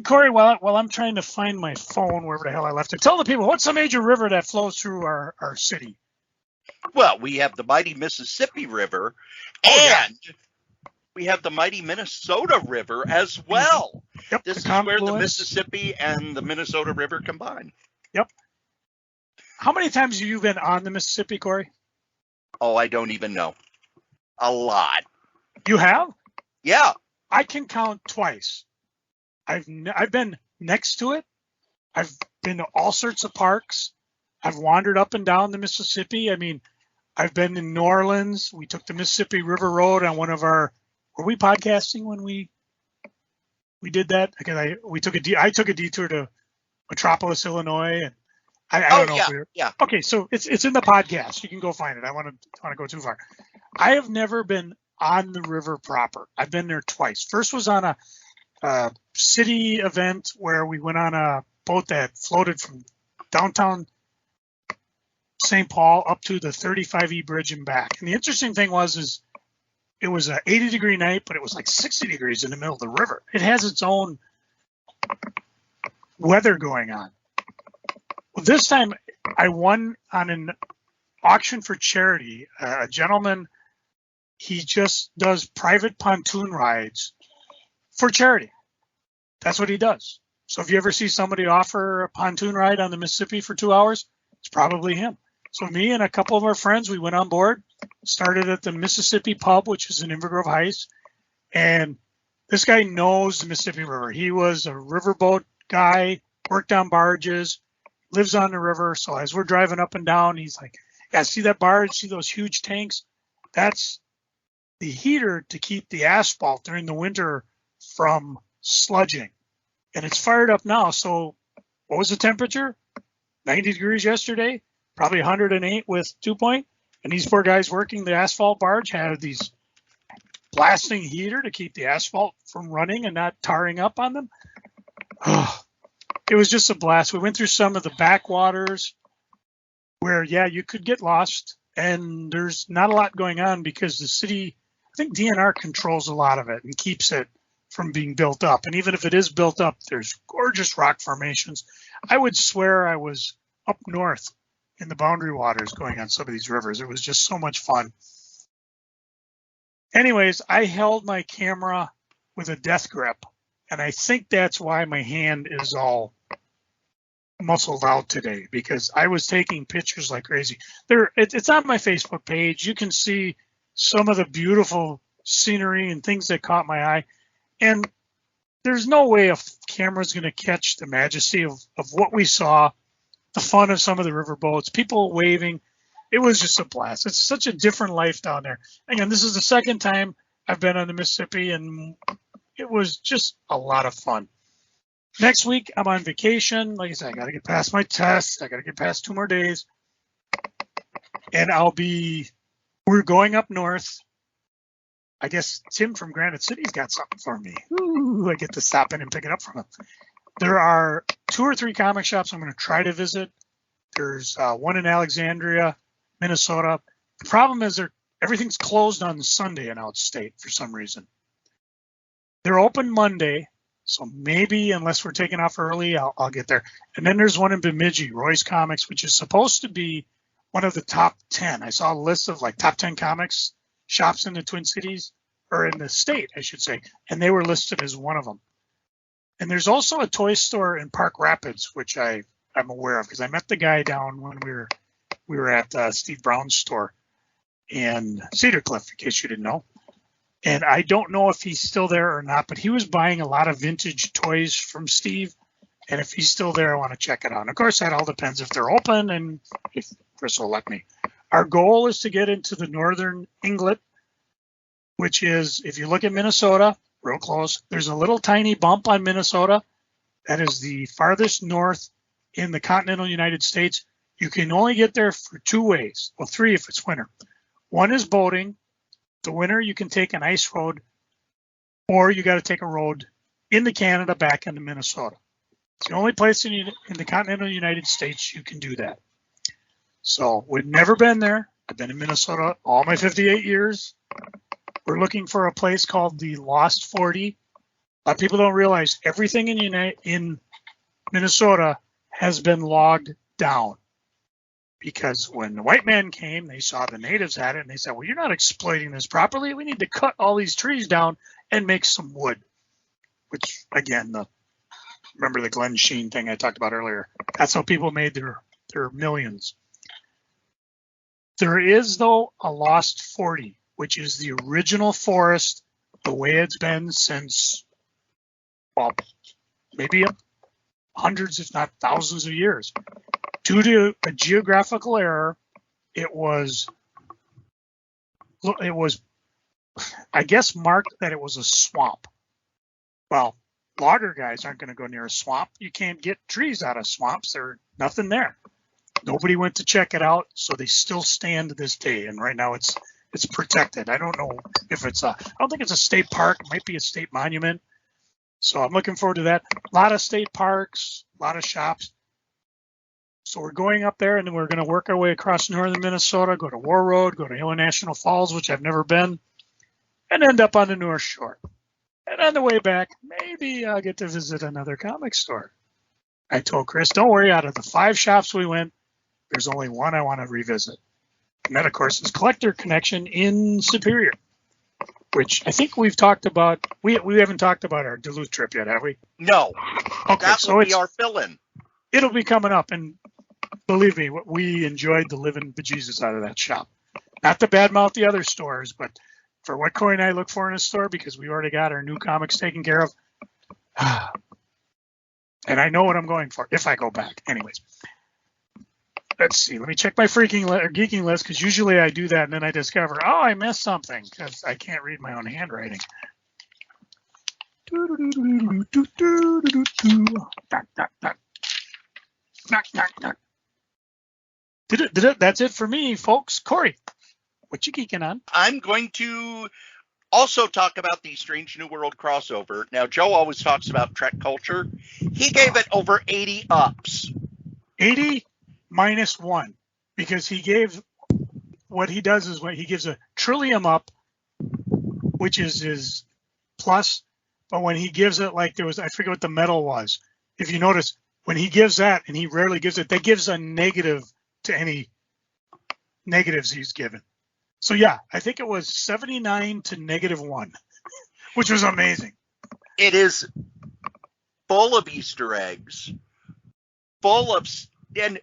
Cory, while I'm trying to find my phone, wherever the hell I left it, tell the people, what's the major river that flows through our city? Well, we have the mighty Mississippi River, and we have the mighty Minnesota River as well. Yep, This is confluence. where the Mississippi and the Minnesota River combine. Yep. How many times have you been on the Mississippi, Cory? Oh, I don't even know. A lot. You have? Yeah. I can count twice. I've been next to it. I've been to all sorts of parks. I've wandered up and down the Mississippi. I mean, I've been in New Orleans. We took the Mississippi River Road on one of our. Were we podcasting when we did that? Because I took a detour to Metropolis, Illinois, and I don't know if we were. Yeah. Okay, so it's in the podcast. You can go find it. I want to go too far. I have never been on the river proper. I've been there twice. First was on a city event where we went on a boat that floated from downtown St. Paul up to the 35E bridge and back. And the interesting thing is it was an 80-degree night, but it was like 60 degrees in the middle of the river. It has its own weather going on. Well, this time I won on an auction for charity. A gentleman, he just does private pontoon rides for charity. That's what he does. So if you ever see somebody offer a pontoon ride on the Mississippi for 2 hours, it's probably him. So me and a couple of our friends, we went on board, started at the Mississippi Pub, which is in Inver Grove Heights. And this guy knows the Mississippi River. He was a riverboat guy, worked on barges, lives on the river. So as we're driving up and down, he's like, yeah, see that barge? See those huge tanks? That's the heater to keep the asphalt during the winter from sludging. And it's fired up now. So what was the temperature? 90 degrees yesterday, probably 108 with dew point. And these poor guys working the asphalt barge had these blasting heater to keep the asphalt from running and not tarring up on them. Oh, it was just a blast. We went through some of the backwaters where, yeah, you could get lost. And there's not a lot going on because the city, I think DNR controls a lot of it and keeps it from being built up. And even if it is built up, there's gorgeous rock formations. I would swear I was up north in the boundary waters going on some of these rivers. It was just so much fun. Anyways, I held my camera with a death grip, and I think that's why my hand is all muscled out today, because I was taking pictures like crazy. It's on my Facebook page. You can see some of the beautiful scenery and things that caught my eye. And there's no way a camera's going to catch the majesty of what we saw, the fun of some of the river boats, people waving. It was just a blast. It's such a different life down there. Again, this is the second time I've been on the Mississippi, and it was just a lot of fun. Next week, I'm on vacation. Like I said, I got to get past my test. I got to get past 2 more days. And we're going up north. I guess Tim from Granite City's got something for me. Ooh, I get to stop in and pick it up from him. There are 2 or 3 comic shops I'm going to try to visit. There's one in Alexandria, Minnesota. The problem is everything's closed on Sunday in outstate for some reason. They're open Monday, so maybe unless we're taking off early, I'll get there. And then there's one in Bemidji, Roy's Comics, which is supposed to be one of the top 10. I saw a list of like top 10 comics shops in the Twin Cities, or in the state, I should say, and they were listed as one of them. And there's also a toy store in Park Rapids, which I'm aware of because I met the guy down when we were at Steve Brown's store in Cedar Cliff, in case you didn't know. And I don't know if he's still there or not, but he was buying a lot of vintage toys from Steve. And if he's still there, I want to check it out. And of course, that all depends if they're open and if Chris will let me. Our goal is to get into the northern Inglet, which is, if you look at Minnesota, real close, there's a little tiny bump on Minnesota. That is the farthest north in the continental United States. You can only get there for 2 ways. Well, 3 if it's winter. One is boating. The winter, you can take an ice road, or you got to take a road into Canada back into Minnesota. It's the only place in the continental United States you can do that. So we've never been there. I've been in Minnesota all my 58 years. We're looking for a place called the Lost 40, A lot of people don't realize everything in Minnesota has been logged down. Because when the white man came, they saw the natives had it, and they said, well, you're not exploiting this properly. We need to cut all these trees down and make some wood. Which, again, remember the Glen Sheen thing I talked about earlier. That's how people made their millions. There is, though, a Lost 40, which is the original forest, the way it's been since, well, maybe hundreds, if not thousands of years. Due to a geographical error, it was, I guess, marked that it was a swamp. Well, logger guys aren't going to go near a swamp. You can't get trees out of swamps. There's nothing there. Nobody went to check it out, so they still stand to this day. And right now it's protected. I don't know if I don't think it's a state park. It might be a state monument. So I'm looking forward to that. A lot of state parks, a lot of shops. So we're going up there, and then we're going to work our way across northern Minnesota, go to War Road, go to Hill National Falls, which I've never been, and end up on the North Shore. And on the way back, maybe I'll get to visit another comic store. I told Chris, don't worry, out of the 5 shops we went, there's only one I want to revisit. And that, of course, is Collector Connection in Superior, which I think we've talked about. We haven't talked about our Duluth trip yet, have we? No. Okay, that so will be our fill-in. It'll be coming up, and believe me, we enjoyed the living bejesus out of that shop. Not to badmouth the other stores, but for what Cory and I look for in a store, because we already got our new comics taken care of. And I know what I'm going for if I go back. Anyways, let's see. Let me check my geeking list, because usually I do that and then I discover, oh, I missed something because I can't read my own handwriting. That's it for me, folks. Cory, what you geeking on? I'm going to also talk about the Strange New World crossover. Now, Joe always talks about Trek culture. He gave it over 80 ups. 80 minus 1, because he gave, what he does is when he gives a trillium up, which is his plus, but when he gives it, like there was, I forget what the metal was. If you notice, when he gives that, and he rarely gives it, that gives a negative to any negatives he's given. So yeah, I think it was 79 to -1, which was amazing. It is full of Easter eggs, and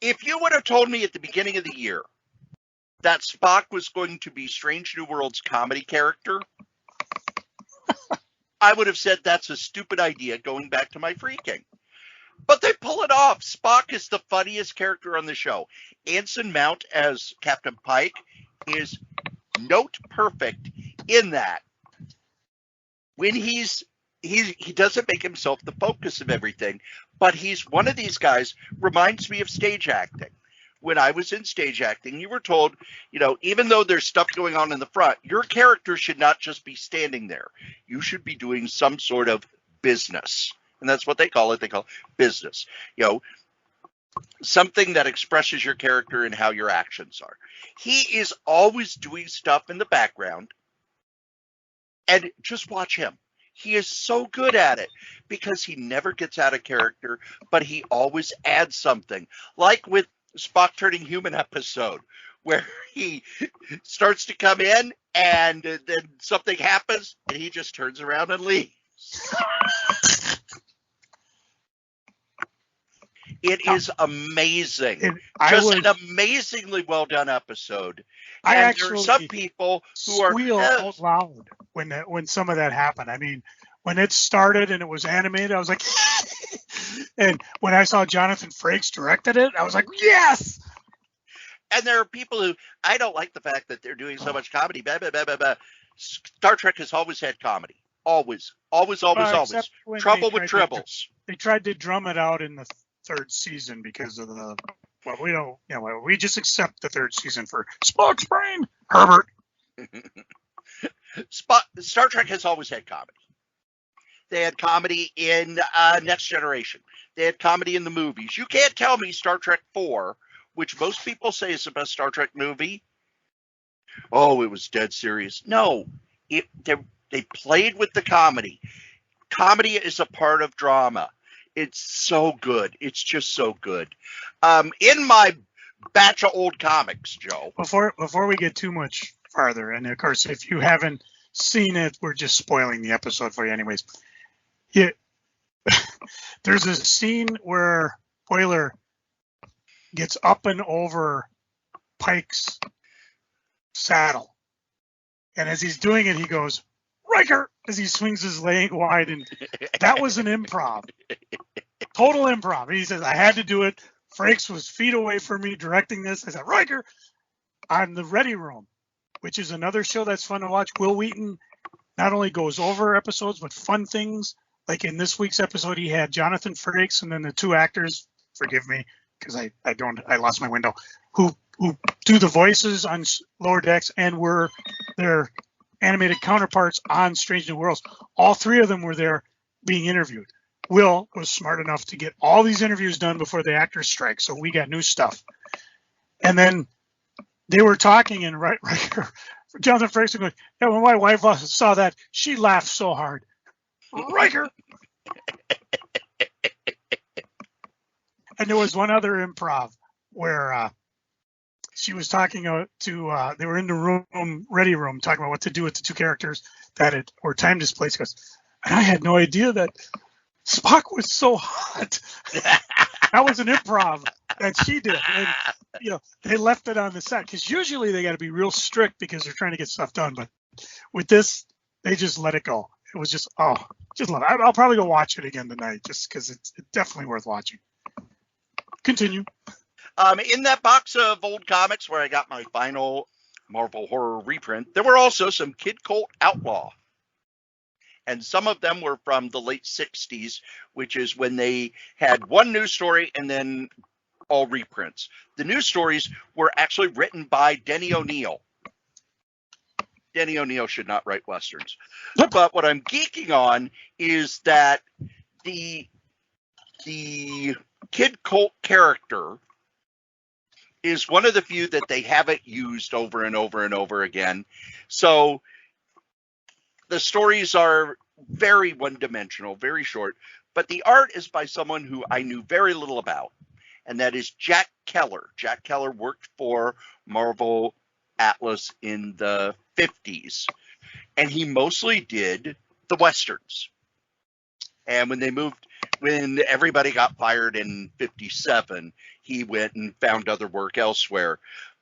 if you would have told me at the beginning of the year that Spock was going to be Strange New World's comedy character, I would have said that's a stupid idea going back to my freaking. But they pull it off. Spock is the funniest character on the show. Anson Mount as Captain Pike is note perfect in that when he doesn't make himself the focus of everything, but he's one of these guys, reminds me of stage acting. When I was in stage acting, you were told, even though there's stuff going on in the front, your character should not just be standing there. You should be doing some sort of business. And that's what they call it. They call it business. Something that expresses your character and how your actions are. He is always doing stuff in the background. And just watch him. He is so good at it because he never gets out of character, but he always adds something. Like with Spock Turning Human episode, where he starts to come in and then something happens and he just turns around and leaves. It is amazing. An amazingly well done episode. And there are some people who are squeal out loud when some of that happened. I mean, when it started and it was animated, I was like, and when I saw Jonathan Frakes directed it, I was like, yes. And there are people who, I don't like the fact that they're doing so much comedy. Blah, blah, blah, blah, blah. Star Trek has always had comedy. Always. Trouble with tribbles. They tried to drum it out in the 3rd season because of we just accept the 3rd season for Spock's brain, Herbert. Star Trek has always had comedy. They had comedy in Next Generation. They had comedy in the movies. You can't tell me Star Trek 4, which most people say is the best Star Trek movie. Oh, it was dead serious. No, they played with the comedy. comedy is a part of drama. It's so good. It's just so good. In my batch of old comics, Joe. Before we get too much farther, and of course, if you haven't seen it, we're just spoiling the episode for you anyways. Yeah, there's a scene where Spoiler gets up and over Pike's saddle. And as he's doing it, he goes, Riker, as he swings his leg wide. And that was an improv. Total improv. And he says, I had to do it. Frakes was feet away from me directing this. I said, Riker, on the Ready Room, which is another show that's fun to watch. Will Wheaton not only goes over episodes, but fun things. Like in this week's episode, he had Jonathan Frakes and then the two actors, forgive me, because I lost my window, who do the voices on Lower Decks and were their animated counterparts on Strange New Worlds. All three of them were there being interviewed. Will was smart enough to get all these interviews done before the actors strike, so we got new stuff. And then they were talking, and Riker, Jonathan Frakes was going, yeah, when my wife saw that, she laughed so hard. Riker! And there was one other improv where she was talking to, they were in the room, Ready Room, talking about what to do with the two characters that were time displaced. Because, and I had no idea that Spock was so hot. That was an improv that she did. And, you know, they left it on the set because usually they got to be real strict because they're trying to get stuff done. But with this, they just let it go. It was just, just love it. I'll probably go watch it again tonight just because it's definitely worth watching. Continue. In that box of old comics where I got my final Marvel horror reprint, there were also some Kid Colt Outlaw. And some of them were from the late 60s, which is when they had one news story and then all reprints. The news stories were actually written by Denny O'Neil. Denny O'Neil should not write Westerns. But what I'm geeking on is that the Kid Colt character is one of the few that they haven't used over and over and over again. So the stories are very one-dimensional, very short, but the art is by someone who I knew very little about, and that is Jack Keller. Jack Keller worked for Marvel Atlas in the 50s, and he mostly did the Westerns. And when everybody got fired in 57, he went and found other work elsewhere.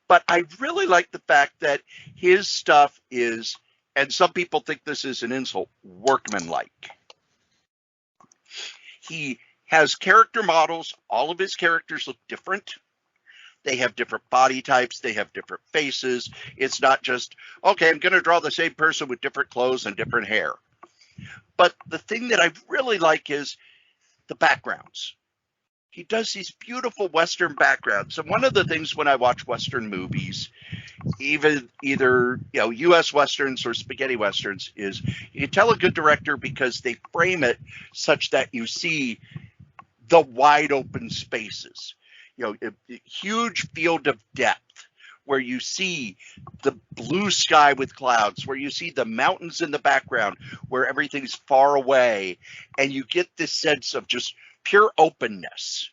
But I really like the fact that his stuff is, and some people think this is an insult, workmanlike. He has character models. All of his characters look different. They have different body types. They have different faces. It's not just, okay, I'm going to draw the same person with different clothes and different hair. But the thing that I really like is the backgrounds. He does these beautiful Western backgrounds. And one of the things when I watch Western movies, either U.S. Westerns or spaghetti Westerns, is you can tell a good director because they frame it such that you see the wide open spaces, a huge field of depth where you see the blue sky with clouds, where you see the mountains in the background, where everything's far away, and you get this sense of just pure openness.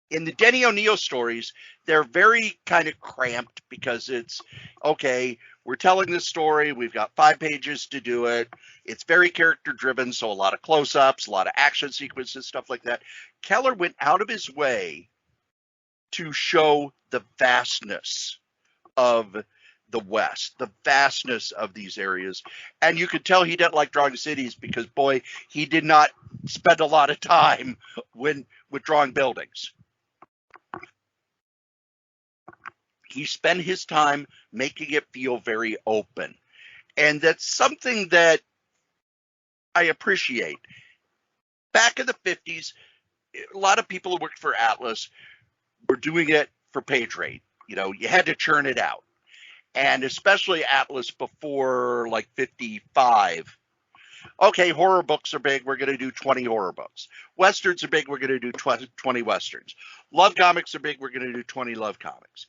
In the Denny O'Neil stories, they're very kind of cramped because it's, okay, we're telling this story, we've got 5 pages to do it. It's very character driven, so a lot of close-ups, a lot of action sequences, stuff like that. Keller went out of his way to show the vastness of the West, the vastness of these areas. And you could tell he didn't like drawing cities because, boy, he did not spend a lot of time with drawing buildings. He spent his time making it feel very open. And that's something that I appreciate. Back in the 50s, a lot of people who worked for Atlas were doing it for page rate. You had to churn it out. And especially Atlas before like 55. Okay, horror books are big. We're going to do 20 horror books. Westerns are big. We're going to do 20 Westerns. Love comics are big. We're going to do 20 love comics.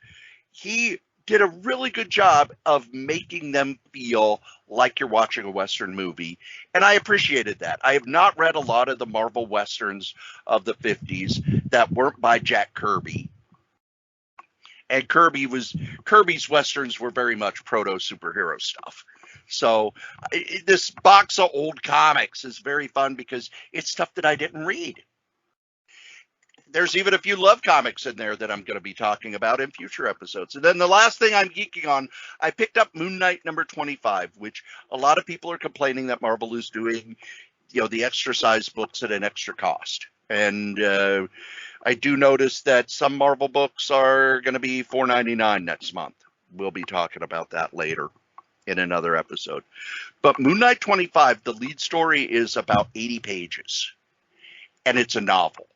He did a really good job of making them feel like you're watching a Western movie, and I appreciated that. I have not read a lot of the Marvel Westerns of the 50s that weren't by Jack Kirby. And Kirby's Westerns were very much proto-superhero stuff. So this box of old comics is very fun because it's stuff that I didn't read. There's even a few love comics in there that I'm going to be talking about in future episodes. And then the last thing I'm geeking on, I picked up Moon Knight number 25, which a lot of people are complaining that Marvel is doing, the extra size books at an extra cost. And I do notice that some Marvel books are going to be $4.99 next month. We'll be talking about that later in another episode. But Moon Knight 25, the lead story is about 80 pages. And it's a novel.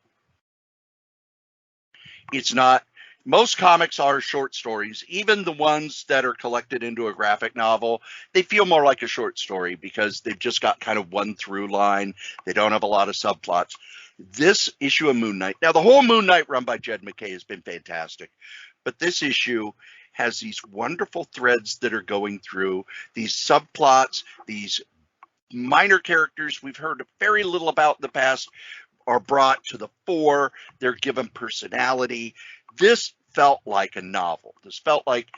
It's not, most comics are short stories, even the ones that are collected into a graphic novel, they feel more like a short story because they've just got kind of one through line. They don't have a lot of subplots. This issue of Moon Knight, now the whole Moon Knight run by Jed MacKay has been fantastic, but this issue has these wonderful threads that are going through, these subplots, these minor characters we've heard very little about in the past are brought to the fore. They're given personality. This felt like a novel. This felt like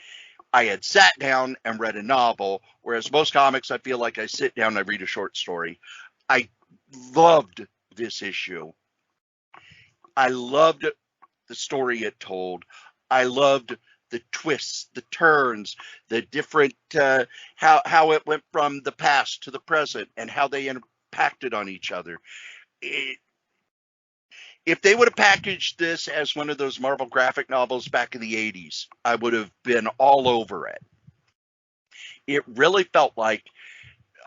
I had sat down and read a novel, whereas most comics, I feel like I sit down and I read a short story. I loved this issue. I loved the story it told. I loved the twists, the turns, the different, how it went from the past to the present and how they impacted on each other. If they would have packaged this as one of those Marvel graphic novels back in the 80s, I would have been all over it. It really felt like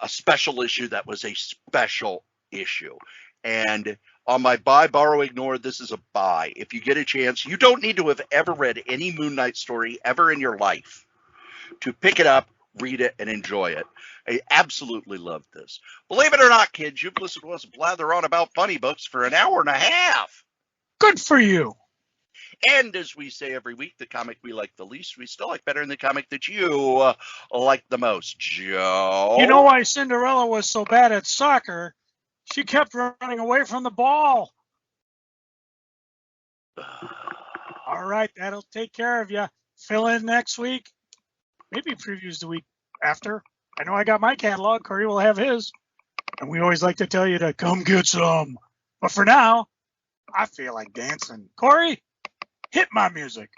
a special issue that was a special issue. And on my buy, borrow, ignore, this is a buy. If you get a chance, you don't need to have ever read any Moon Knight story ever in your life to pick it up, read it, and enjoy it. I absolutely love this. Believe it or not, kids, you've listened to us blather on about funny books for an hour and a half. Good for you. And as we say every week, the comic we like the least, we still like better than the comic that you like the most. Joe? You know why Cinderella was so bad at soccer? She kept running away from the ball. All right, that'll take care of you. Fill in next week. Maybe previews the week after. I know I got my catalog. Cory will have his. And we always like to tell you to come get some. But for now, I feel like dancing. Cory, hit my music.